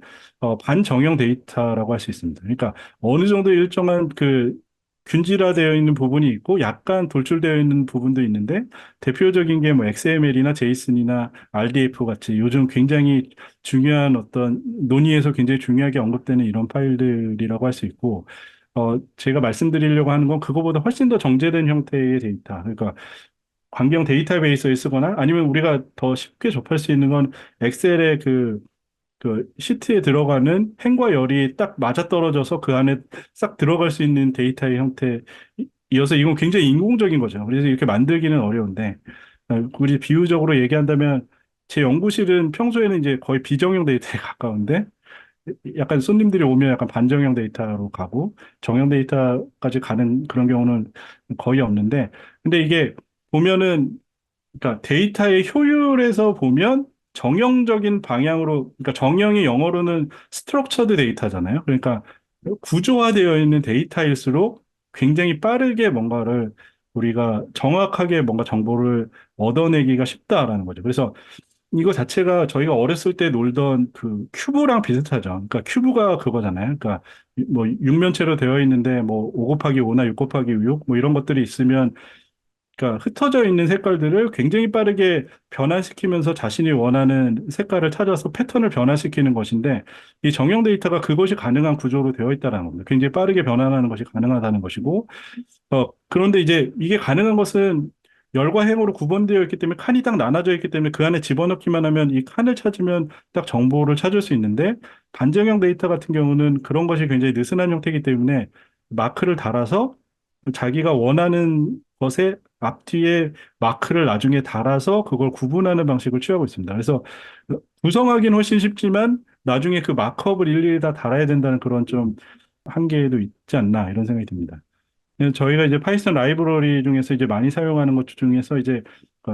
반정형 데이터라고 할 수 있습니다. 그러니까 어느 정도 일정한 그 균질화되어 있는 부분이 있고 약간 돌출되어 있는 부분도 있는데 대표적인 게 뭐 XML이나 JSON이나 RDF 같이 요즘 굉장히 중요한 어떤 논의에서 굉장히 중요하게 언급되는 이런 파일들이라고 할 수 있고 제가 말씀드리려고 하는 건 그거보다 훨씬 더 정제된 형태의 데이터. 그러니까 광경 데이터베이스에 쓰거나 아니면 우리가 더 쉽게 접할 수 있는 건 엑셀의 그 시트에 들어가는 행과 열이 딱 맞아떨어져서 그 안에 싹 들어갈 수 있는 데이터의 형태이어서 이건 굉장히 인공적인 거죠. 그래서 이렇게 만들기는 어려운데, 우리 비유적으로 얘기한다면 제 연구실은 평소에는 이제 거의 비정형 데이터에 가까운데, 약간 손님들이 오면 약간 반정형 데이터로 가고 정형 데이터까지 가는 그런 경우는 거의 없는데 근데 이게 보면은 그러니까 데이터의 효율에서 보면 정형적인 방향으로 그러니까 정형이 영어로는 스트럭처드 데이터잖아요. 그러니까 구조화되어 있는 데이터일수록 굉장히 빠르게 뭔가를 우리가 정확하게 뭔가 정보를 얻어내기가 쉽다라는 거죠. 그래서 이거 자체가 저희가 어렸을 때 놀던 그 큐브랑 비슷하죠. 그러니까 큐브가 그거잖아요. 그러니까 뭐 육면체로 되어 있는데 뭐 5 곱하기 5나 6 곱하기 6 뭐 이런 것들이 있으면 그러니까 흩어져 있는 색깔들을 굉장히 빠르게 변화시키면서 자신이 원하는 색깔을 찾아서 패턴을 변화시키는 것인데 이 정형 데이터가 그것이 가능한 구조로 되어 있다는 겁니다. 굉장히 빠르게 변환하는 것이 가능하다는 것이고 그런데 이제 이게 가능한 것은 열과 행으로 구분되어 있기 때문에 칸이 딱 나눠져 있기 때문에 그 안에 집어넣기만 하면 이 칸을 찾으면 딱 정보를 찾을 수 있는데 반정형 데이터 같은 경우는 그런 것이 굉장히 느슨한 형태이기 때문에 마크를 달아서 자기가 원하는 것에 앞뒤에 마크를 나중에 달아서 그걸 구분하는 방식을 취하고 있습니다. 그래서 구성하기는 훨씬 쉽지만 나중에 그 마크업을 일일이 다 달아야 된다는 그런 좀 한계도 있지 않나 이런 생각이 듭니다. 저희가 이제 파이썬 라이브러리 중에서 이제 많이 사용하는 것 중에서 이제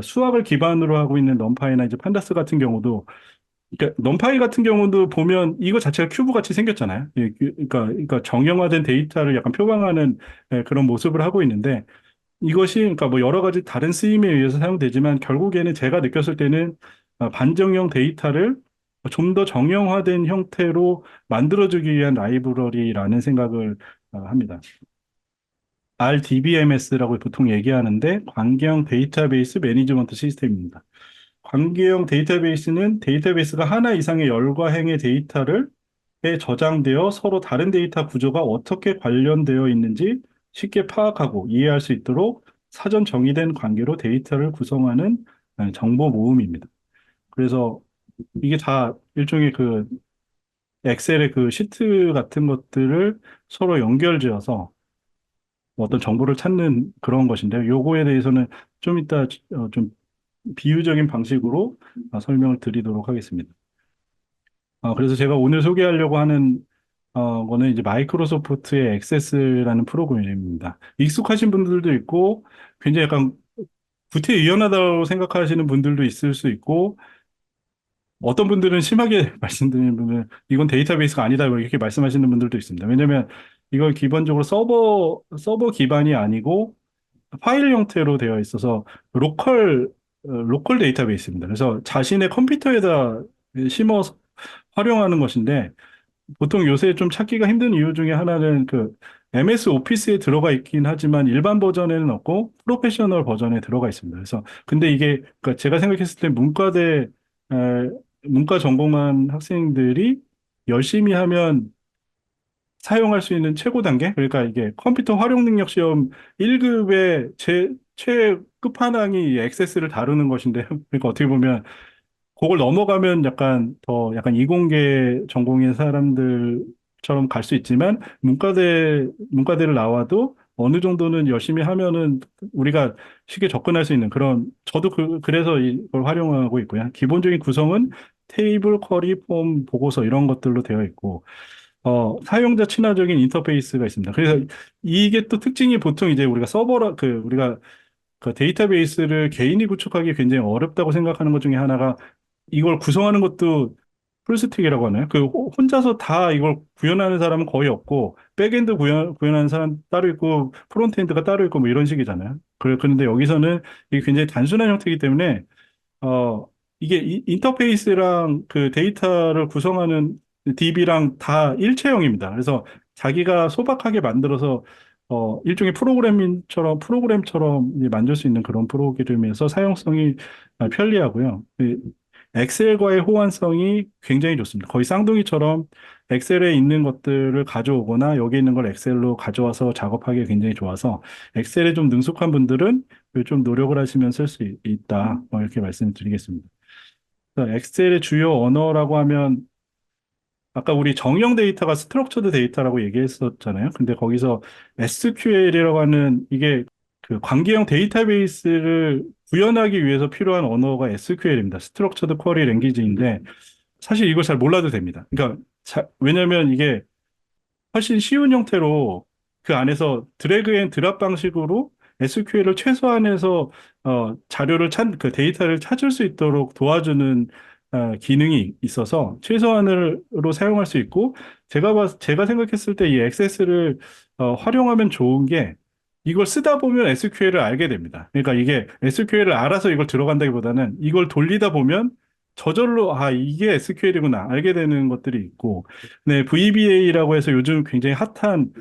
수학을 기반으로 하고 있는 넘파이나 이제 판다스 같은 경우도 그러니까 넘파이 같은 경우도 보면 이거 자체가 큐브 같이 생겼잖아요. 그러니까 정형화된 데이터를 약간 표방하는 그런 모습을 하고 있는데 이것이 그러니까 뭐 여러 가지 다른 쓰임에 의해서 사용되지만 결국에는 제가 느꼈을 때는 반정형 데이터를 좀 더 정형화된 형태로 만들어주기 위한 라이브러리라는 생각을 합니다. RDBMS라고 보통 얘기하는데 광경 데이터베이스 매니지먼트 시스템입니다. 광경 데이터베이스는 데이터베이스가 하나 이상의 열과 행의 데이터를 에 저장되어 서로 다른 데이터 구조가 어떻게 관련되어 있는지 쉽게 파악하고 이해할 수 있도록 사전 정의된 관계로 데이터를 구성하는 정보 모음입니다. 그래서 이게 다 일종의 그 엑셀의 그 시트 같은 것들을 서로 연결지어서 어떤 정보를 찾는 그런 것인데요. 요거에 대해서는 좀 이따 좀 비유적인 방식으로 설명을 드리도록 하겠습니다. 그래서 제가 오늘 소개하려고 하는 거는 이제 마이크로소프트의 액세스라는 프로그램입니다. 익숙하신 분들도 있고, 굉장히 약간 구태의연하다고 생각하시는 분들도 있을 수 있고, 어떤 분들은 심하게 말씀드리는 분은 이건 데이터베이스가 아니다 이렇게 말씀하시는 분들도 있습니다. 왜냐하면 이건 기본적으로 서버 기반이 아니고 파일 형태로 되어 있어서 로컬 데이터베이스입니다. 그래서 자신의 컴퓨터에다 심어서 활용하는 것인데 보통 요새 좀 찾기가 힘든 이유 중에 하나는 그 MS 오피스에 들어가 있긴 하지만 일반 버전에는 없고 프로페셔널 버전에 들어가 있습니다. 그래서 근데 이게 그러니까 제가 생각했을 때 에, 문과 전공한 학생들이 열심히 하면 사용할 수 있는 최고 단계? 그러니까 이게 컴퓨터 활용 능력 시험 1급의 최끝판왕이 액세스를 다루는 것인데 그러니까 어떻게 보면 그걸 넘어가면 약간 이공계 전공의 사람들처럼 갈 수 있지만 문과대를 나와도 어느 정도는 열심히 하면은 우리가 쉽게 접근할 수 있는 그런 저도 그래서 이걸 활용하고 있고요. 기본적인 구성은 테이블, 쿼리, 폼, 보고서 이런 것들로 되어 있고 사용자 친화적인 인터페이스가 있습니다. 그래서 이게 또 특징이 보통 이제 우리가 그 데이터베이스를 개인이 구축하기 굉장히 어렵다고 생각하는 것 중에 하나가 이걸 구성하는 것도 풀스택이라고 하나요? 혼자서 다 이걸 구현하는 사람은 거의 없고 백엔드 구현하는 사람 따로 있고 프론트엔드가 따로 있고 뭐 이런 식이잖아요. 그런데 여기서는 이게 굉장히 단순한 형태이기 때문에 어, 이게 인터페이스랑 그 데이터를 구성하는 DB랑 다 일체형입니다. 그래서 자기가 소박하게 만들어서 일종의 프로그램처럼 이제 만들 수 있는 그런 프로그램에서 사용성이 편리하고요. 엑셀과의 호환성이 굉장히 좋습니다. 거의 쌍둥이처럼 엑셀에 있는 것들을 가져오거나 여기 있는 걸 엑셀로 가져와서 작업하기 굉장히 좋아서 엑셀에 좀 능숙한 분들은 좀 노력을 하시면 쓸 수 있다. 이렇게 말씀드리겠습니다. 그래서 엑셀의 주요 언어라고 하면 아까 우리 정형 데이터가 스트럭처드 데이터라고 얘기했었잖아요. 근데 거기서 SQL이라고 하는 이게 그 관계형 데이터베이스를 구현하기 위해서 필요한 언어가 SQL입니다. 스트럭처드 쿼리 랭귀지인데 사실 이걸 잘 몰라도 됩니다. 그러니까 왜냐하면 이게 훨씬 쉬운 형태로 그 안에서 드래그 앤 드랍 방식으로 SQL을 최소한해서 그 데이터를 찾을 수 있도록 도와주는 기능이 있어서 최소한으로 사용할 수 있고 제가 생각했을 때 이 액세스를 활용하면 좋은 게 이걸 쓰다 보면 SQL을 알게 됩니다. 그러니까 이게 SQL을 알아서 이걸 들어간다기보다는 이걸 돌리다 보면 저절로 이게 SQL이구나 알게 되는 것들이 있고 네, VBA라고 해서 요즘 굉장히 핫한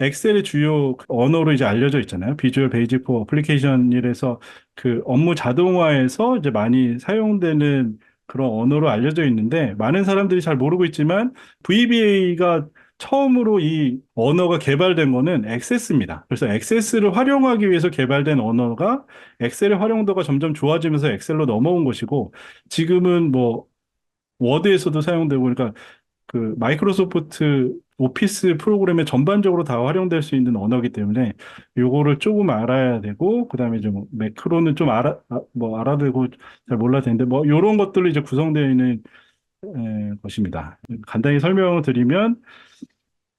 엑셀의 주요 언어로 이제 알려져 있잖아요. 비주얼 베이직 포 어플리케이션이라서 그 업무 자동화에서 이제 많이 사용되는 그런 언어로 알려져 있는데 많은 사람들이 잘 모르고 있지만 VBA가 처음으로 이 언어가 개발된 거는 엑세스입니다. 그래서 엑세스를 활용하기 위해서 개발된 언어가 엑셀의 활용도가 점점 좋아지면서 엑셀로 넘어온 것이고 지금은 뭐 워드에서도 사용되고 그러니까 그 마이크로소프트 오피스 프로그램에 전반적으로 다 활용될 수 있는 언어이기 때문에 요거를 조금 알아야 되고 그다음에 좀 매크로는 좀 알아두고 잘 몰라도 되는데 뭐 요런 것들로 이제 구성되어 있는 것입니다. 간단히 설명을 드리면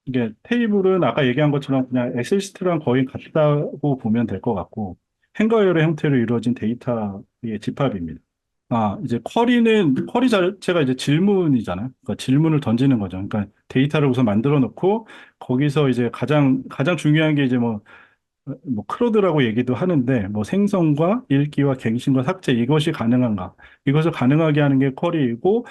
이게 테이블은 아까 얘기한 것처럼 그냥 엑셀 시트랑 거의 같다고 보면 될 것 같고 행거열의 형태로 이루어진 데이터의 집합입니다. 이제 쿼리 자체가 이제 질문이잖아요. 그러니까 질문을 던지는 거죠. 그러니까 데이터를 우선 만들어 놓고 거기서 이제 가장 중요한 게 이제 뭐 크로드라고 얘기도 하는데 뭐 생성과 읽기와 갱신과 삭제 이것이 가능한가? 이것을 가능하게 하는 게 쿼리이고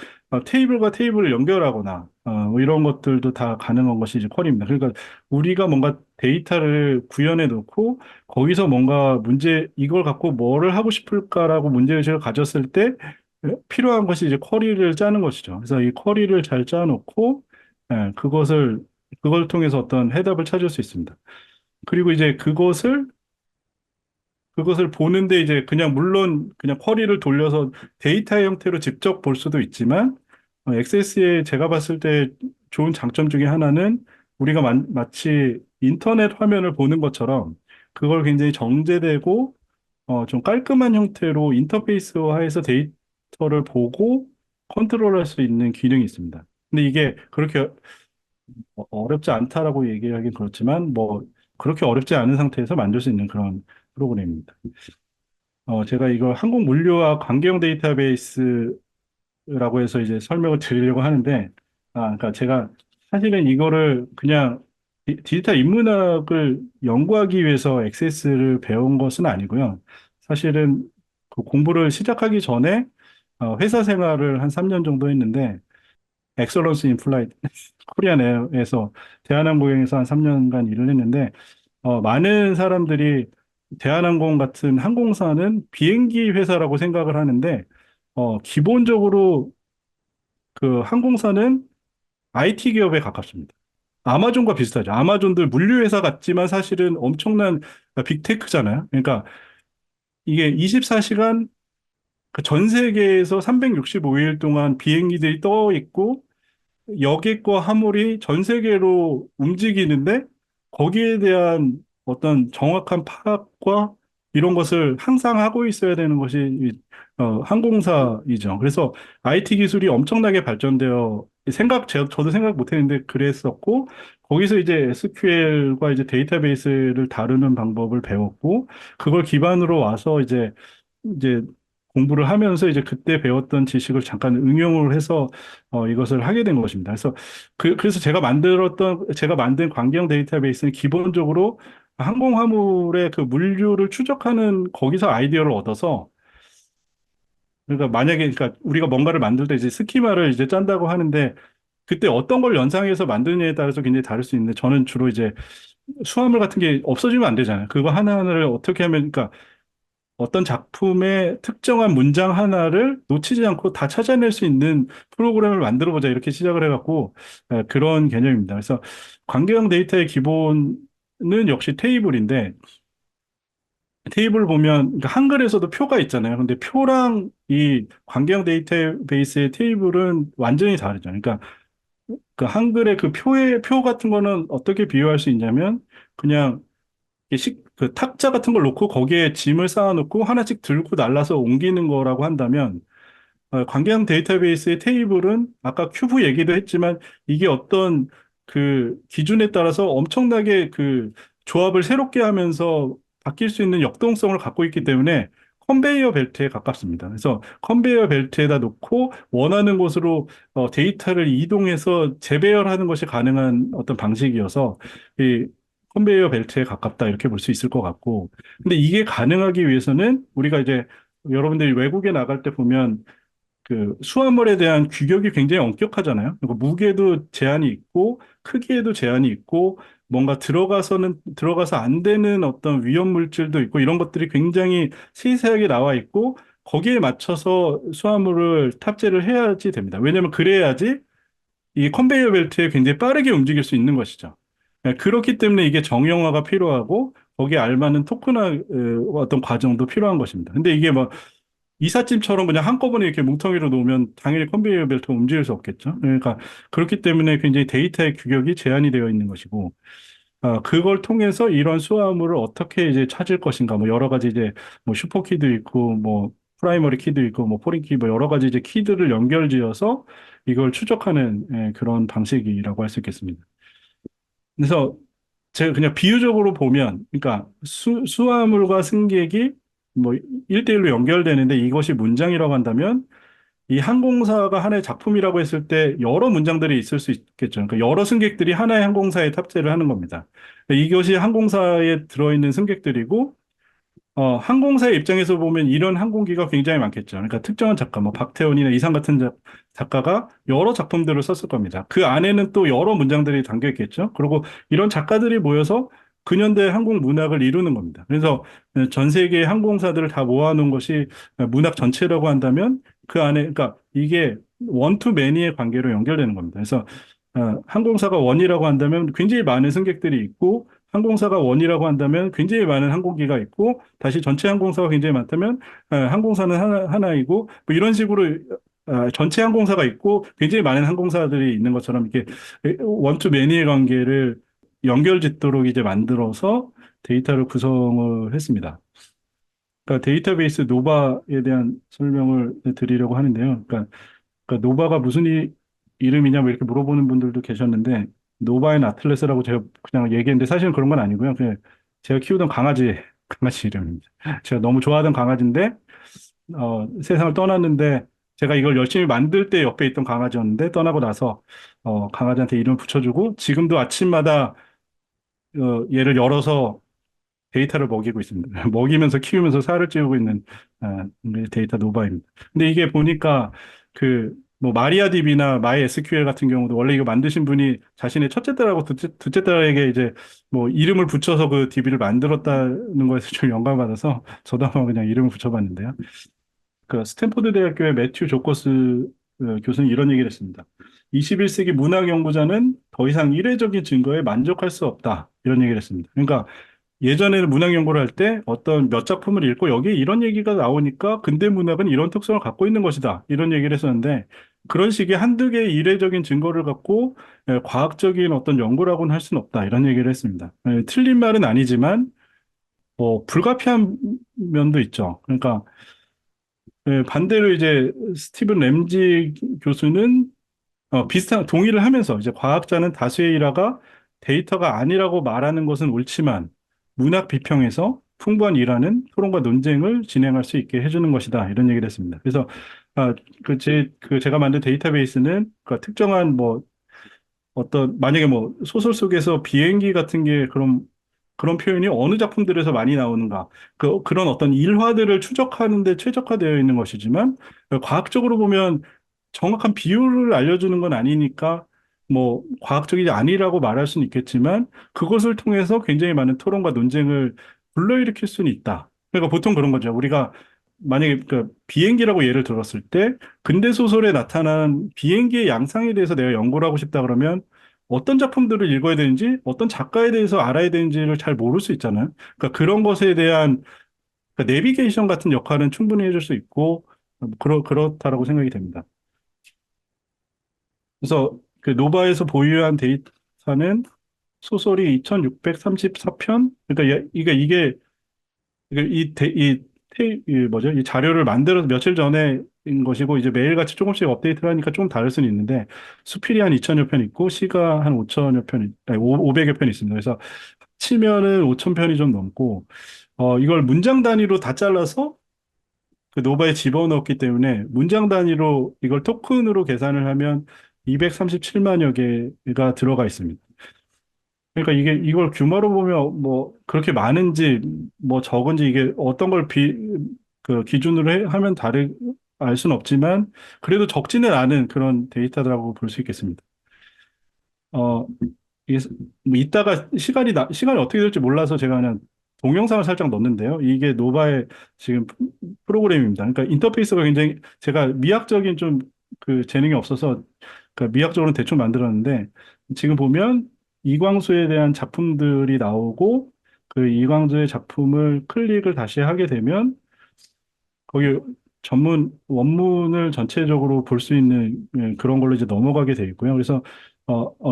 테이블과 테이블을 연결하거나 뭐 이런 것들도 다 가능한 것이 이제 쿼리입니다. 그러니까 우리가 뭔가 데이터를 구현해 놓고 거기서 뭔가 이걸 갖고 뭐를 하고 싶을까라고 문제의식을 가졌을 때 필요한 것이 이제 쿼리를 짜는 것이죠. 그래서 이 쿼리를 잘 짜놓고 그걸 통해서 어떤 해답을 찾을 수 있습니다. 그리고 이제 그것을 보는데 이제 물론 그냥 쿼리를 돌려서 데이터 형태로 직접 볼 수도 있지만 엑세스의 제가 봤을 때 좋은 장점 중에 하나는 우리가 마치 인터넷 화면을 보는 것처럼 그걸 굉장히 정제되고 좀 깔끔한 형태로 인터페이스화해서 데이터를 보고 컨트롤할 수 있는 기능이 있습니다. 근데 이게 그렇게 어렵지 않다라고 얘기하긴 그렇지만 뭐 그렇게 어렵지 않은 상태에서 만들 수 있는 그런 프로그램입니다. 제가 이걸 한국 물류와 관계형 데이터베이스라고 해서 이제 설명을 드리려고 하는데, 그러니까 제가 사실은 이거를 그냥 디지털 인문학을 연구하기 위해서 액세스를 배운 것은 아니고요. 사실은 그 공부를 시작하기 전에 회사 생활을 한 3년 정도 했는데, 엑설런스 인 플라이트 코리안에서 대한항공에서 한 3년간 일을 했는데 많은 사람들이 대한항공 같은 항공사는 비행기 회사라고 생각을 하는데 기본적으로 그 항공사는 IT 기업에 가깝습니다. 아마존과 비슷하죠. 아마존들 물류회사 같지만 사실은 엄청난 빅테크잖아요. 그러니까 이게 24시간 전 세계에서 365일 동안 비행기들이 떠 있고 여객과 화물이 전 세계로 움직이는데 거기에 대한 어떤 정확한 파악과 이런 것을 항상 하고 있어야 되는 것이 항공사이죠. 그래서 IT 기술이 엄청나게 발전되어 저도 생각 못 했는데 그랬었고 거기서 이제 SQL과 이제 데이터베이스를 다루는 방법을 배웠고 그걸 기반으로 와서 이제 공부를 하면서 이제 그때 배웠던 지식을 잠깐 응용을 해서 이것을 하게 된 것입니다. 그래서 제가 만든 관계형 데이터베이스는 기본적으로 항공 화물의 그 물류를 추적하는 거기서 아이디어를 얻어서 그러니까 만약에 그러니까 우리가 뭔가를 만들 때 이제 스키마를 이제 짠다고 하는데 그때 어떤 걸 연상해서 만드느냐에 따라서 굉장히 다를 수 있는데 저는 주로 이제 수화물 같은 게 없어지면 안 되잖아요. 그거 하나하나를 어떻게 하면 그러니까 어떤 작품의 특정한 문장 하나를 놓치지 않고 다 찾아낼 수 있는 프로그램을 만들어 보자 이렇게 시작을 해갖고 그런 개념입니다. 그래서 관계형 데이터의 기본은 역시 테이블인데 테이블 보면 그러니까 한글에서도 표가 있잖아요. 근데 표랑 이 관계형 데이터베이스의 테이블은 완전히 다르죠. 그러니까 그 한글의 그 표 같은 거는 어떻게 비유할 수 있냐면 그냥 그 탁자 같은 걸 놓고 거기에 짐을 쌓아놓고 하나씩 들고 날라서 옮기는 거라고 한다면 관계형 데이터베이스의 테이블은 아까 큐브 얘기도 했지만 이게 어떤 그 기준에 따라서 엄청나게 그 조합을 새롭게 하면서 바뀔 수 있는 역동성을 갖고 있기 때문에 컨베이어 벨트에 가깝습니다. 그래서 컨베이어 벨트에다 놓고 원하는 곳으로 데이터를 이동해서 재배열하는 것이 가능한 어떤 방식이어서 이 컨베이어 벨트에 가깝다 이렇게 볼 수 있을 것 같고 근데 이게 가능하기 위해서는 우리가 이제 여러분들이 외국에 나갈 때 보면 그 수화물에 대한 규격이 굉장히 엄격하잖아요. 그리고 무게도 제한이 있고 크기에도 제한이 있고 뭔가 들어가서 안 되는 어떤 위험 물질도 있고 이런 것들이 굉장히 세세하게 나와 있고 거기에 맞춰서 수화물을 탑재를 해야지 됩니다. 왜냐하면 그래야지 이 컨베이어 벨트에 굉장히 빠르게 움직일 수 있는 것이죠. 그렇기 때문에 이게 정형화가 필요하고 거기에 알맞는 토큰화 어떤 과정도 필요한 것입니다. 근데 이게 뭐 이삿짐처럼 그냥 한꺼번에 이렇게 뭉텅이로 놓으면 당연히 컨베이어 벨트가 움직일 수 없겠죠. 그러니까 그렇기 때문에 굉장히 데이터의 규격이 제한이 되어 있는 것이고, 그걸 통해서 이런 수화물을 어떻게 이제 찾을 것인가, 뭐 여러 가지 이제 뭐 슈퍼키도 있고, 뭐 프라이머리 키도 있고, 뭐 포린 키, 뭐 여러 가지 이제 키들을 연결지어서 이걸 추적하는 그런 방식이라고 할 수 있겠습니다. 그래서 제가 그냥 비유적으로 보면, 그러니까 수화물과 승객이 뭐 1대1로 연결되는데 이것이 문장이라고 한다면 이 항공사가 하나의 작품이라고 했을 때 여러 문장들이 있을 수 있겠죠. 그러니까 여러 승객들이 하나의 항공사에 탑재를 하는 겁니다. 이것이 항공사에 들어있는 승객들이고 항공사의 입장에서 보면 이런 항공기가 굉장히 많겠죠. 그러니까 특정한 작가, 뭐 박태원이나 이상 같은 작가가 여러 작품들을 썼을 겁니다. 그 안에는 또 여러 문장들이 담겨 있겠죠. 그리고 이런 작가들이 모여서 근현대 항공 문학을 이루는 겁니다. 그래서 전 세계 항공사들을 다 모아놓은 것이 문학 전체라고 한다면 그 안에, 그러니까 이게 원투 매니의 관계로 연결되는 겁니다. 그래서 항공사가 원이라고 한다면 굉장히 많은 승객들이 있고 항공사가 원이라고 한다면 굉장히 많은 항공기가 있고 다시 전체 항공사가 굉장히 많다면 항공사는 하나이고 뭐 이런 식으로 전체 항공사가 있고 굉장히 많은 항공사들이 있는 것처럼 이렇게 원투 매니의 관계를 연결짓도록 이제 만들어서 데이터를 구성을 했습니다. 그러니까 데이터베이스 노바에 대한 설명을 드리려고 하는데요. 그러니까 노바가 무슨 이름이냐 뭐 이렇게 물어보는 분들도 계셨는데 노바인 아틀레스라고 제가 그냥 얘기했는데 사실은 그런 건 아니고요. 그냥 제가 키우던 강아지 이름입니다. 제가 너무 좋아하던 강아지인데 세상을 떠났는데 제가 이걸 열심히 만들 때 옆에 있던 강아지였는데 떠나고 나서 강아지한테 이름을 붙여주고 지금도 아침마다 얘를 열어서 데이터를 먹이고 있습니다. 먹이면서 키우면서 살을 찌우고 있는 데이터 노바입니다. 근데 이게 보니까 그 뭐 마리아DB나 MySQL 같은 경우도 원래 이거 만드신 분이 자신의 첫째 딸하고 둘째 딸에게 이제 뭐 이름을 붙여서 그 DB를 만들었다는 거에서 좀 영감받아서 저도 한번 그냥 이름을 붙여봤는데요. 그 스탠포드 대학교의 매튜 조커스 교수는 이런 얘기를 했습니다. 21세기 문학 연구자는 더 이상 이례적인 증거에 만족할 수 없다. 이런 얘기를 했습니다. 그러니까 예전에는 문학 연구를 할 때 어떤 몇 작품을 읽고 여기에 이런 얘기가 나오니까 근대 문학은 이런 특성을 갖고 있는 것이다. 이런 얘기를 했었는데 그런 식의 한두 개의 이례적인 증거를 갖고 과학적인 어떤 연구라고는 할 수는 없다. 이런 얘기를 했습니다. 틀린 말은 아니지만 뭐 불가피한 면도 있죠. 그러니까 반대로 이제 스티븐 램지 교수는 비슷한 동의를 하면서 이제 과학자는 다수의 일화가 데이터가 아니라고 말하는 것은 옳지만 문학 비평에서 풍부한 일화는 토론과 논쟁을 진행할 수 있게 해주는 것이다 이런 얘기를 했습니다. 그래서 제가 만든 데이터베이스는 그 특정한 뭐 어떤 만약에 뭐 소설 속에서 비행기 같은 게 그런 표현이 어느 작품들에서 많이 나오는가 그런 어떤 일화들을 추적하는 데 최적화되어 있는 것이지만 과학적으로 보면 정확한 비율을 알려주는 건 아니니까 뭐 과학적이지 아니라고 말할 수는 있겠지만 그것을 통해서 굉장히 많은 토론과 논쟁을 불러일으킬 수는 있다. 그러니까 보통 그런 거죠. 우리가 만약에 그 비행기라고 예를 들었을 때 근대 소설에 나타난 비행기의 양상에 대해서 내가 연구를 하고 싶다 그러면 어떤 작품들을 읽어야 되는지 어떤 작가에 대해서 알아야 되는지를 잘 모를 수 있잖아요. 그러니까 그런 것에 대한 그러니까 내비게이션 같은 역할은 충분히 해줄 수 있고 그렇다라고 생각이 됩니다. 그래서 그 노바에서 보유한 데이터는 소설이 2634편? 그러니까 이 뭐죠? 이 자료를 만들어서 며칠 전에 인 것이고 이제 매일같이 조금씩 업데이트를 하니까 좀 다를 수는 있는데 수필이 한 2천여 편 있고 시가 한 5천여 편, 아니 500여 편 있습니다. 그래서 치면은 5천 편이 좀 넘고 이걸 문장 단위로 다 잘라서 그 노바에 집어넣었기 때문에 문장 단위로 이걸 토큰으로 계산을 하면 237만여 개가 들어가 있습니다. 그러니까 이걸 규모로 보면 뭐 그렇게 많은지 뭐 적은지 이게 어떤 걸 그 기준으로 하면 알 수는 없지만 그래도 적지는 않은 그런 데이터라고 볼 수 있겠습니다. 어, 이게 뭐 이따가 시간이 어떻게 될지 몰라서 제가 그냥 동영상을 살짝 넣었는데요. 이게 노바의 지금 프로그램입니다. 그러니까 인터페이스가 굉장히 제가 미학적인 좀 그 재능이 없어서 그러니까 미학적으로는 대충 만들었는데 지금 보면 이광수에 대한 작품들이 나오고 그 이광수의 작품을 클릭을 다시 하게 되면 거기 원문을 전체적으로 볼 수 있는 그런 걸로 이제 넘어가게 돼 있고요. 그래서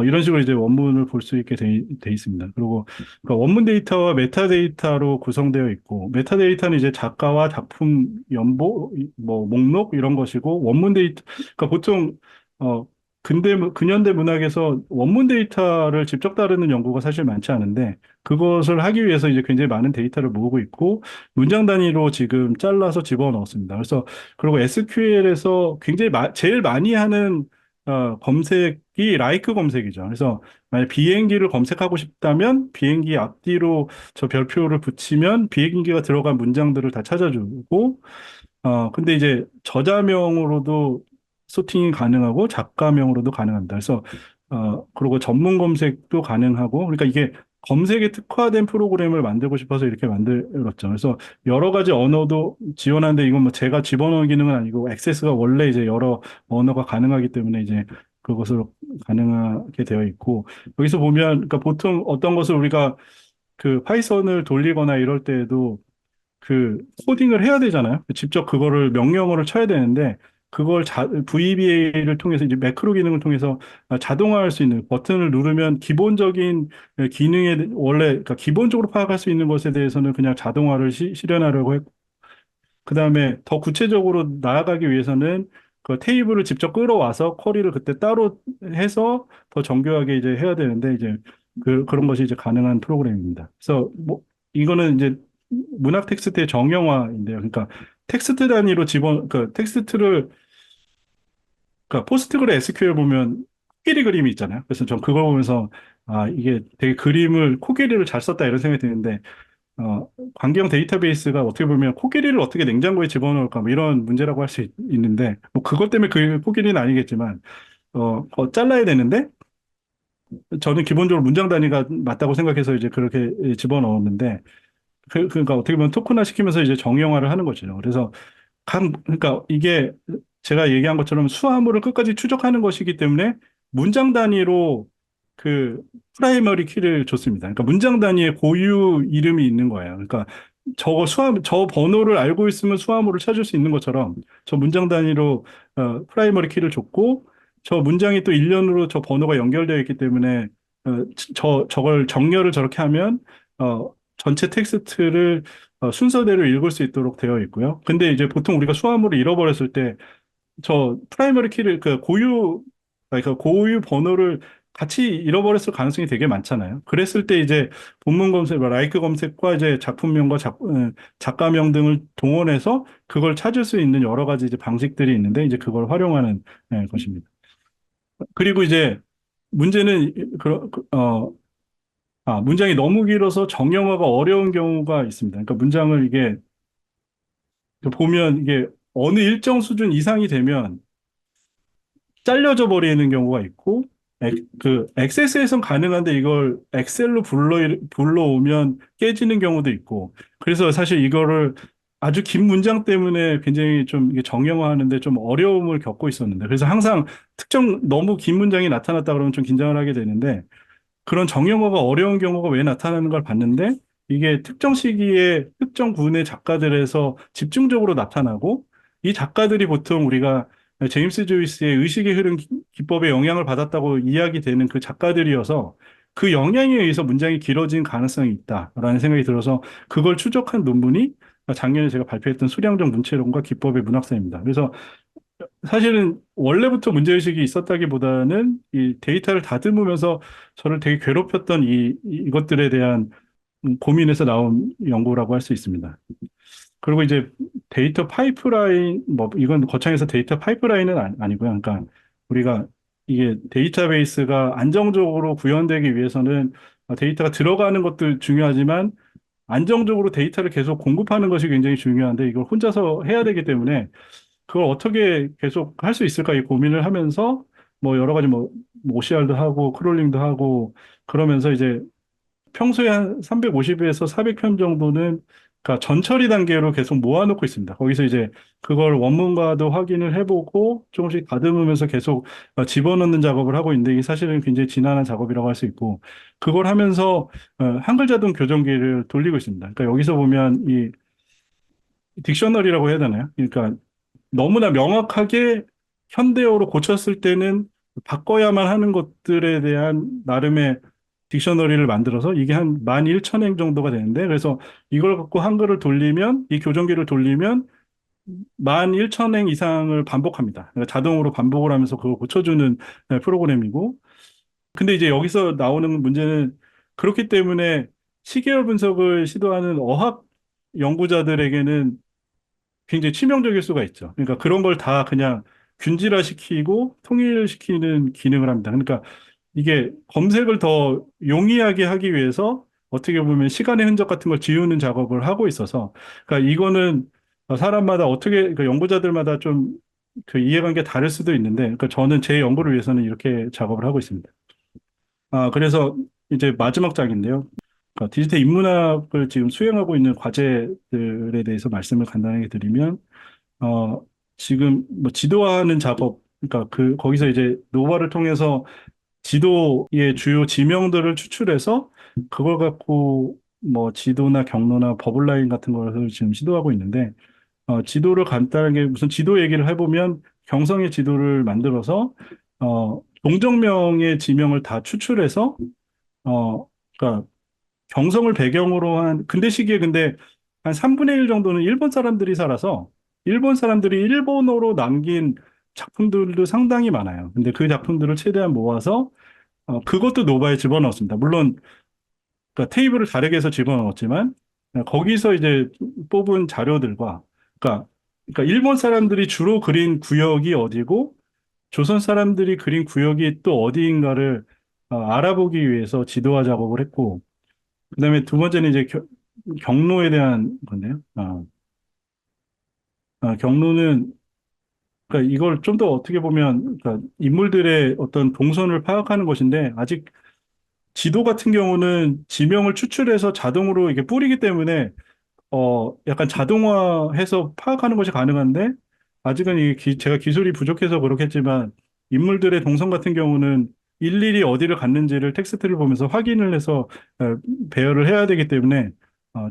이런 식으로 이제 원문을 볼 수 있게 돼 있습니다. 그리고 그러니까 원문 데이터와 메타데이터로 구성되어 있고 메타데이터는 이제 작가와 작품 연보 뭐 목록 이런 것이고 원문 데이터 그러니까 보통 어 근현대 문학에서 원문 데이터를 직접 다루는 연구가 사실 많지 않은데 그것을 하기 위해서 이제 굉장히 많은 데이터를 모으고 있고 문장 단위로 지금 잘라서 집어넣었습니다. 그래서 그리고 SQL에서 굉장히 제일 많이 하는 검색이 라이크 검색이죠. 그래서 만약 비행기를 검색하고 싶다면 비행기 앞뒤로 저 별표를 붙이면 비행기가 들어간 문장들을 다 찾아주고 근데 이제 저자명으로도 소팅이 가능하고 작가명으로도 가능합니다. 그래서 그리고 전문 검색도 가능하고 그러니까 이게 검색에 특화된 프로그램을 만들고 싶어서 이렇게 만들었죠. 그래서 여러 가지 언어도 지원하는데 이건 뭐 제가 집어넣은 기능은 아니고 액세스가 원래 이제 여러 언어가 가능하기 때문에 이제 그것을 가능하게 되어 있고 여기서 보면 그러니까 보통 어떤 것을 우리가 그 파이썬을 돌리거나 이럴 때에도 그 코딩을 해야 되잖아요. 직접 그거를 명령어를 쳐야 되는데 그걸 VBA를 통해서 이제 매크로 기능을 통해서 자동화할 수 있는 버튼을 누르면 기본적인 기능에 원래 그러니까 기본적으로 파악할 수 있는 것에 대해서는 그냥 자동화를 실현하려고 했고 그다음에 더 구체적으로 나아가기 위해서는 그 테이블을 직접 끌어와서 쿼리를 그때 따로 해서 더 정교하게 이제 해야 되는데 이제 그런 것이 이제 가능한 프로그램입니다. 그래서 뭐 이거는 이제 문학 텍스트의 정형화인데요. 그러니까 텍스트 단위로 그 텍스트를 그러니까 포스트그레 SQL 보면 코끼리 그림이 있잖아요. 그래서 전 그걸 보면서 아 이게 되게 그림을 코끼리를 잘 썼다 이런 생각이 드는데 관계형 데이터베이스가 어떻게 보면 코끼리를 어떻게 냉장고에 집어넣을까 뭐 이런 문제라고 할 수 있는데 뭐 그것 때문에 그 코끼리는 아니겠지만 잘라야 되는데 저는 기본적으로 문장 단위가 맞다고 생각해서 이제 그렇게 집어넣었는데 그러니까 어떻게 보면 토큰화 시키면서 이제 정형화를 하는 거죠. 그래서 그러니까 이게 제가 얘기한 것처럼 수화물을 끝까지 추적하는 것이기 때문에 문장 단위로 그 프라이머리 키를 줬습니다. 그러니까 문장 단위의 고유 이름이 있는 거예요. 그러니까 저 번호를 알고 있으면 수화물을 찾을 수 있는 것처럼 저 문장 단위로 프라이머리 키를 줬고 저 문장이 또 일련으로 저 번호가 연결되어 있기 때문에 저걸 정렬을 저렇게 하면 전체 텍스트를 순서대로 읽을 수 있도록 되어 있고요. 근데 이제 보통 우리가 수화물을 잃어버렸을 때 저 프라이머리 키를 그 고유 번호를 같이 잃어버렸을 가능성이 되게 많잖아요. 그랬을 때 이제 본문 검색, 뭐 라이크 검색과 이제 작품명과 작가명 등을 동원해서 그걸 찾을 수 있는 여러 가지 이제 방식들이 있는데 이제 그걸 활용하는 것입니다. 그리고 이제 문제는 문장이 너무 길어서 정형화가 어려운 경우가 있습니다. 그러니까 문장을 이게 보면 이게 어느 일정 수준 이상이 되면 잘려져 버리는 경우가 있고, 엑세스에선 가능한데 이걸 엑셀로 불러오면 깨지는 경우도 있고, 그래서 사실 이거를 아주 긴 문장 때문에 굉장히 좀 이게 정형화하는데 좀 어려움을 겪고 있었는데, 그래서 항상 너무 긴 문장이 나타났다 그러면 좀 긴장을 하게 되는데, 그런 정형화가 어려운 경우가 왜 나타나는 걸 봤는데 이게 특정 시기에 특정 군의 작가들에서 집중적으로 나타나고 이 작가들이 보통 우리가 제임스 조이스의 의식의 흐름 기법에 영향을 받았다고 이야기되는 그 작가들이어서 그 영향에 의해서 문장이 길어진 가능성이 있다라는 생각이 들어서 그걸 추적한 논문이 작년에 제가 발표했던 수량적 문체론과 기법의 문학사입니다. 그래서 사실은 원래부터 문제의식이 있었다기보다는 이 데이터를 다듬으면서 저를 되게 괴롭혔던 이것들에 대한 고민에서 나온 연구라고 할 수 있습니다. 그리고 이제 데이터 파이프라인, 뭐, 이건 거창해서 데이터 파이프라인은 아니고요. 그러니까 우리가 이게 데이터베이스가 안정적으로 구현되기 위해서는 데이터가 들어가는 것도 중요하지만 안정적으로 데이터를 계속 공급하는 것이 굉장히 중요한데 이걸 혼자서 해야 되기 때문에 그걸 어떻게 계속 할 수 있을까 이 고민을 하면서 뭐 여러 가지 뭐 OCR도 하고 크롤링도 하고 그러면서 이제 평소에 한 350에서 400편 정도는 그러니까 전처리 단계로 계속 모아놓고 있습니다. 거기서 이제 그걸 원문과도 확인을 해보고 조금씩 다듬으면서 계속 집어넣는 작업을 하고 있는데 이게 사실은 굉장히 지난한 작업이라고 할 수 있고 그걸 하면서 한글 자동 교정기를 돌리고 있습니다. 그러니까 여기서 보면 이 딕셔너리라고 해야 되나요? 그러니까 너무나 명확하게 현대어로 고쳤을 때는 바꿔야만 하는 것들에 대한 나름의 딕셔너리를 만들어서 이게 한 11,000행 정도가 되는데 그래서 이걸 갖고 한글을 돌리면 이 교정기를 돌리면 11,000행 이상을 반복합니다. 그러니까 자동으로 반복을 하면서 그걸 고쳐주는 프로그램이고 근데 이제 여기서 나오는 문제는 그렇기 때문에 시계열 분석을 시도하는 어학 연구자들에게는 굉장히 치명적일 수가 있죠. 그러니까 그런 걸 다 그냥 균질화시키고 통일시키는 기능을 합니다. 그러니까 이게 검색을 더 용이하게 하기 위해서 어떻게 보면 시간의 흔적 같은 걸 지우는 작업을 하고 있어서 그러니까 이거는 사람마다 그 연구자들마다 좀 그 이해관계 다를 수도 있는데 그러니까 저는 제 연구를 위해서는 이렇게 작업을 하고 있습니다. 그래서 이제 마지막 장인데요. 그러니까 디지털 인문학을 지금 수행하고 있는 과제들에 대해서 말씀을 간단하게 드리면 어, 지금 뭐 지도하는 작업, 그러니까 거기서 이제 노바를 통해서 지도의 주요 지명들을 추출해서 그걸 갖고 뭐 지도나 경로나 버블라인 같은 것을 지금 시도하고 있는데, 지도를 간단하게 무슨 지도 얘기를 해보면 경성의 지도를 만들어서, 동정명의 지명을 다 추출해서, 그러니까 경성을 배경으로 한 근대 시기에 근데 한 3분의 1 정도는 일본 사람들이 살아서 일본 사람들이 일본어로 남긴 작품들도 상당히 많아요. 근데 그 작품들을 최대한 모아서 그것도 노바에 집어넣었습니다. 물론 그러니까 테이블을 다르게 해서 집어넣었지만 거기서 이제 뽑은 자료들과 그러니까, 그러니까 일본 사람들이 주로 그린 구역이 어디고 조선 사람들이 그린 구역이 또 어디인가를 알아보기 위해서 지도화 작업을 했고 그다음에 두 번째는 이제 경로에 대한 건데요. 경로는 그러니까 이걸 좀 더 어떻게 보면 그러니까 인물들의 어떤 동선을 파악하는 것인데 아직 지도 같은 경우는 지명을 추출해서 자동으로 이게 뿌리기 때문에 약간 자동화해서 파악하는 것이 가능한데, 아직은 제가 기술이 부족해서 그렇겠지만, 인물들의 동선 같은 경우는 일일이 어디를 갔는지를 텍스트를 보면서 확인을 해서 어, 배열을 해야 되기 때문에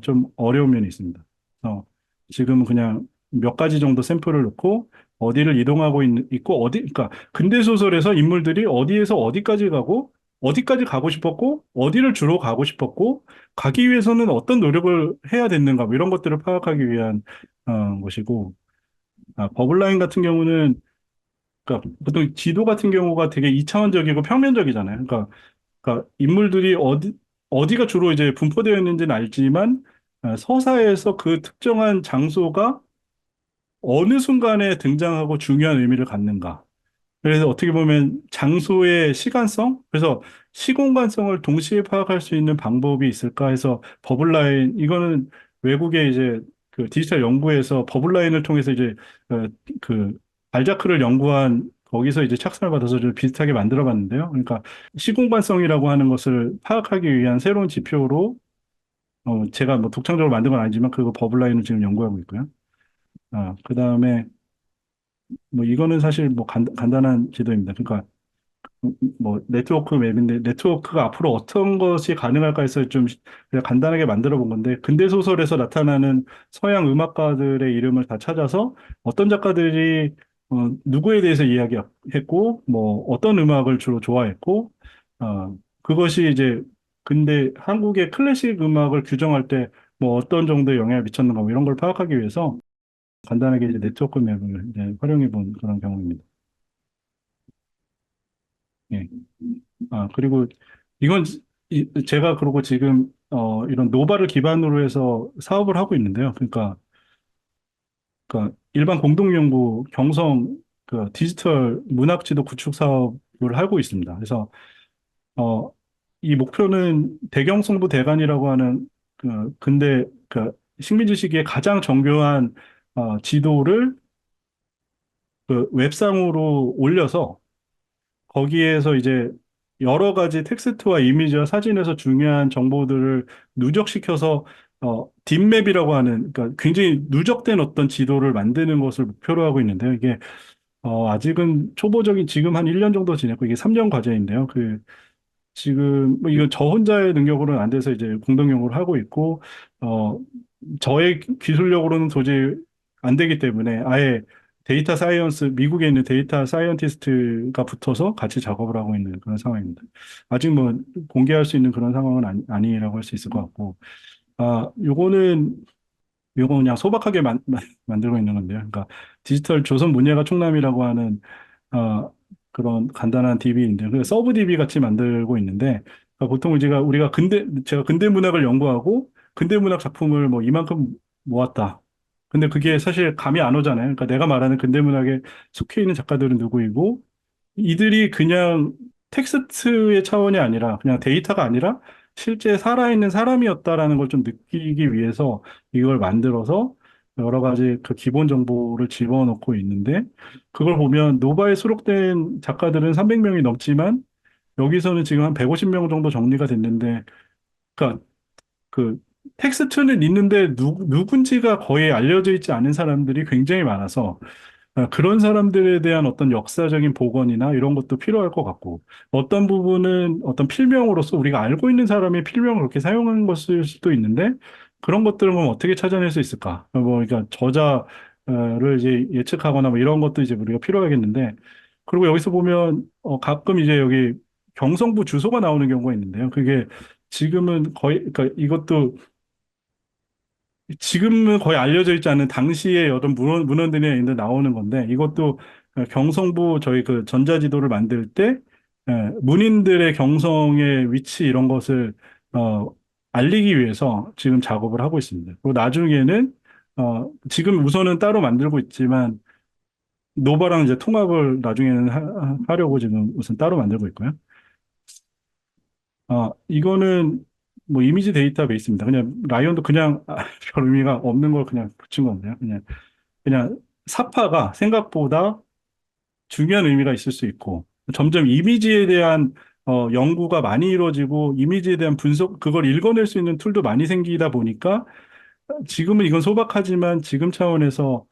좀 어려운 면이 있습니다. 어, 지금은 그냥 몇 가지 정도 샘플을 넣고, 어디를 이동하고 있고, 그러니까 근대소설에서 인물들이 어디에서 어디까지 가고, 어디까지 가고 싶었고, 어디를 주로 가고 싶었고, 가기 위해서는 어떤 노력을 해야 됐는가, 뭐 이런 것들을 파악하기 위한 것이고, 버블라인 같은 경우는, 그러니까 보통 지도 같은 경우가 되게 이차원적이고 평면적이잖아요. 그러니까 인물들이 어디가 주로 이제 분포되어 있는지는 알지만, 서사에서 그 특정한 장소가 어느 순간에 등장하고 중요한 의미를 갖는가. 그래서 어떻게 보면 장소의 시간성, 그래서 시공간성을 동시에 파악할 수 있는 방법이 있을까 해서 버블라인, 이거는 외국의 이제 그 디지털 연구에서 버블라인을 통해서 이제 그 발자크를 연구한 거기서 이제 착선을 받아서 좀 비슷하게 만들어 봤는데요. 그러니까 시공간성이라고 하는 것을 파악하기 위한 새로운 지표로 제가 뭐 독창적으로 만든 건 아니지만 그거 버블라인을 지금 연구하고 있고요. 그다음에 뭐 이거는 사실 뭐 간단한 지도입니다. 그러니까 뭐 네트워크 맵인데 네트워크가 앞으로 어떤 것이 가능할까 해서 좀 그냥 간단하게 만들어 본 건데 근대 소설에서 나타나는 서양 음악가들의 이름을 다 찾아서 어떤 작가들이 누구에 대해서 이야기했고 뭐 어떤 음악을 주로 좋아했고 그것이 이제 근데 한국의 클래식 음악을 규정할 때 뭐 어떤 정도의 영향을 미쳤는가 뭐 이런 걸 파악하기 위해서 간단하게 이제 네트워크 맵을 이제 활용해 본 그런 경우입니다. 예. 그리고 이건 제가 그러고 지금 이런 노바를 기반으로 해서 사업을 하고 있는데요. 그러니까 일반 공동연구 경성 그 디지털 문학지도 구축 사업을 하고 있습니다. 그래서 어, 이 목표는 대경성부 대간이라고 하는 근대 그 식민지 시기에 가장 정교한 지도를 그 웹상으로 올려서 거기에서 이제 여러 가지 텍스트와 이미지와 사진에서 중요한 정보들을 누적시켜서 딥맵이라고 하는 그러니까 굉장히 누적된 어떤 지도를 만드는 것을 목표로 하고 있는데요. 이게 아직은 초보적인 지금 한 1년 정도 지냈고 이게 3년 과제인데요. 지금 뭐 이건 저 혼자의 능력으로는 안 돼서 이제 공동 연구를 하고 있고 어 저의 기술력으로는 도저히 안 되기 때문에 아예 데이터 사이언스 미국에 있는 데이터 사이언티스트가 붙어서 같이 작업을 하고 있는 그런 상황입니다. 아직 뭐 공개할 수 있는 그런 상황은 아니라고 할 수 있을 것 같고 요거 그냥 소박하게 만들고 있는 건데요. 그러니까 디지털 조선 문예가 총남이라고 하는 어, 그런 간단한 DB인데, 그 서브 DB 같이 만들고 있는데, 보통 우리가 제가 근대 문학을 연구하고 근대 문학 작품을 뭐 이만큼 모았다. 근데 그게 사실 감이 안 오잖아요. 그러니까 내가 말하는 근대 문학에 속해 있는 작가들은 누구이고, 이들이 그냥 텍스트의 차원이 아니라 그냥 데이터가 아니라 실제 살아있는 사람이었다라는 걸 좀 느끼기 위해서 이걸 만들어서 여러 가지 그 기본 정보를 집어넣고 있는데 그걸 보면 노바에 수록된 작가들은 300명이 넘지만 여기서는 지금 한 150명 정도 정리가 됐는데 그러니까 그 텍스트는 있는데 누군지가 거의 알려져 있지 않은 사람들이 굉장히 많아서 그런 사람들에 대한 어떤 역사적인 복원이나 이런 것도 필요할 것 같고, 어떤 부분은 어떤 필명으로서 우리가 알고 있는 사람의 필명을 그렇게 사용한 것일 수도 있는데, 그런 것들은 그럼 어떻게 찾아낼 수 있을까? 그러니까 저자를 이제 예측하거나 뭐 이런 것도 이제 우리가 필요하겠는데, 그리고 여기서 보면, 가끔 이제 여기 경성부 주소가 나오는 경우가 있는데요. 그게 지금은 거의, 그러니까 이것도 지금은 거의 알려져 있지 않은 당시의 어떤 문헌들이 있는데 나오는 건데 이것도 경성부 저희 그 전자지도를 만들 때 문인들의 경성의 위치 이런 것을 어, 알리기 위해서 지금 작업을 하고 있습니다. 그리고 나중에는 지금 우선은 따로 만들고 있지만 노바랑 이제 통합을 나중에는 하려고 지금 우선 따로 만들고 있고요. 이거는 뭐 이미지 데이터베이스입니다. 그냥 라이온도 그냥 별 의미가 없는 걸 그냥 붙인 건데요. 그냥 사파가 생각보다 중요한 의미가 있을 수 있고 점점 이미지에 대한 연구가 많이 이루어지고 이미지에 대한 분석 그걸 읽어낼 수 있는 툴도 많이 생기다 보니까 지금은 이건 소박하지만 지금 차원에서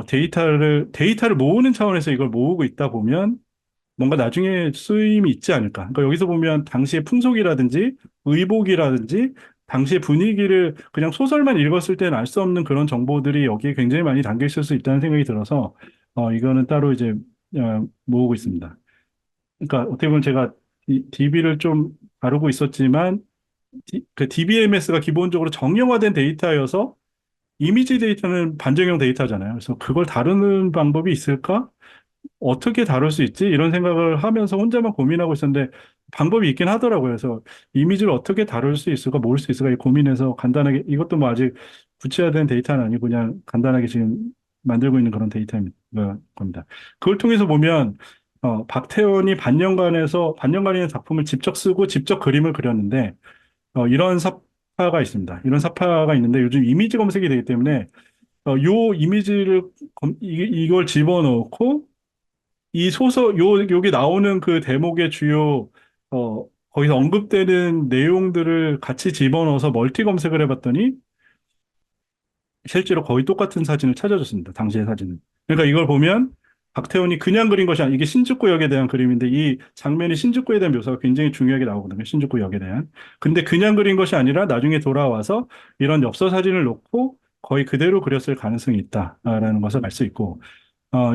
데이터를 모으는 차원에서 이걸 모으고 있다 보면 뭔가 나중에 쓰임이 있지 않을까. 그러니까 여기서 보면 당시의 풍속이라든지 의복이라든지 당시의 분위기를 그냥 소설만 읽었을 때는 알 수 없는 그런 정보들이 여기에 굉장히 많이 담겨 있을 수 있다는 생각이 들어서 이거는 따로 이제 모으고 있습니다. 그러니까 어떻게 보면 제가 DB를 좀 다루고 있었지만 그 DBMS가 기본적으로 정형화된 데이터여서 이미지 데이터는 반정형 데이터잖아요. 그래서 그걸 다루는 방법이 있을까? 어떻게 다룰 수 있지? 이런 생각을 하면서 혼자만 고민하고 있었는데 방법이 있긴 하더라고요. 그래서 이미지를 어떻게 다룰 수 있을까, 모을 수 있을까 고민해서 간단하게 이것도 뭐 아직 구체화된 데이터는 아니고 그냥 간단하게 지금 만들고 있는 그런 데이터입니다. 겁니다. 그걸 통해서 보면 박태원이 반년간의 작품을 직접 쓰고 직접 그림을 그렸는데 이런 사파가 있습니다. 이런 사파가 있는데 요즘 이미지 검색이 되기 때문에 요 이미지를 이걸 집어넣고 이 소설, 여기 나오는 그 대목의 주요, 거기서 언급되는 내용들을 같이 집어넣어서 멀티 검색을 해봤더니 실제로 거의 똑같은 사진을 찾아줬습니다. 당시의 사진은. 그러니까 이걸 보면 박태원이 그냥 그린 것이 아니라 이게 신주쿠역에 대한 그림인데 이 장면이 신주쿠에 대한 묘사가 굉장히 중요하게 나오거든요. 신주쿠역에 대한. 근데 그냥 그린 것이 아니라 나중에 돌아와서 이런 엽서 사진을 놓고 거의 그대로 그렸을 가능성이 있다라는 것을 알 수 있고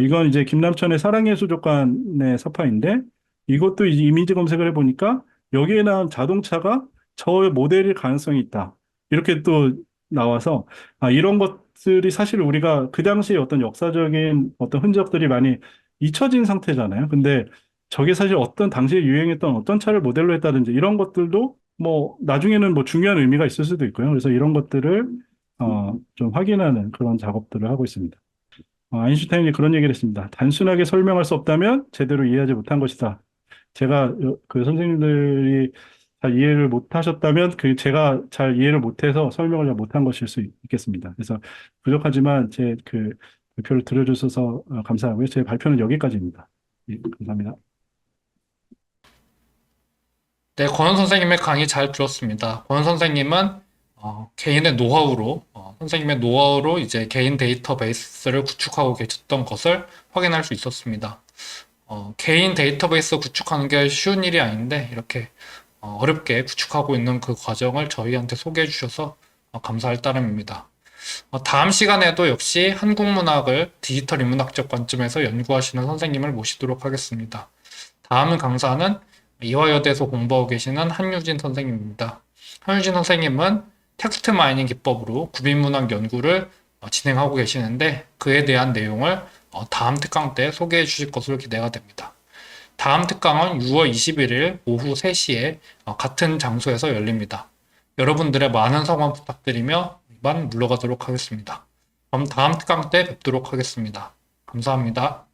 이건 이제 김남천의 사랑예술족간의 서파인데 이것도 이제 이미지 검색을 해보니까 여기에 나온 자동차가 저 모델일 가능성이 있다. 이렇게 또 나와서 이런 것들이 사실 우리가 그 당시에 어떤 역사적인 어떤 흔적들이 많이 잊혀진 상태잖아요. 근데 저게 사실 어떤 당시에 유행했던 어떤 차를 모델로 했다든지 이런 것들도 뭐 나중에는 뭐 중요한 의미가 있을 수도 있고요. 그래서 이런 것들을 좀 확인하는 그런 작업들을 하고 있습니다. 아인슈타인이 그런 얘기를 했습니다. 단순하게 설명할 수 없다면 제대로 이해하지 못한 것이다. 제가 그 선생님들이 잘 이해를 못하셨다면 그 제가 잘 이해를 못해서 설명을 잘 못한 것일 수 있겠습니다. 그래서 부족하지만 제 그 발표를 들어주셔서 감사하고요. 제 발표는 여기까지입니다. 예, 감사합니다. 네, 권원 선생님의 강의 잘 들었습니다. 권원 선생님은 개인의 노하우로, 선생님의 노하우로 이제 개인 데이터베이스를 구축하고 계셨던 것을 확인할 수 있었습니다. 개인 데이터베이스 구축하는 게 쉬운 일이 아닌데 이렇게 어렵게 구축하고 있는 그 과정을 저희한테 소개해 주셔서 감사할 따름입니다. 다음 시간에도 역시 한국 문학을 디지털 인문학적 관점에서 연구하시는 선생님을 모시도록 하겠습니다. 다음 강사는 이화여대에서 공부하고 계시는 한유진 선생님입니다. 한유진 선생님은 텍스트 마이닝 기법으로 구빈문학 연구를 진행하고 계시는데 그에 대한 내용을 다음 특강 때 소개해 주실 것으로 기대가 됩니다. 다음 특강은 6월 21일 오후 3시에 같은 장소에서 열립니다. 여러분들의 많은 성원 부탁드리며 이만 물러가도록 하겠습니다. 그럼 다음 특강 때 뵙도록 하겠습니다. 감사합니다.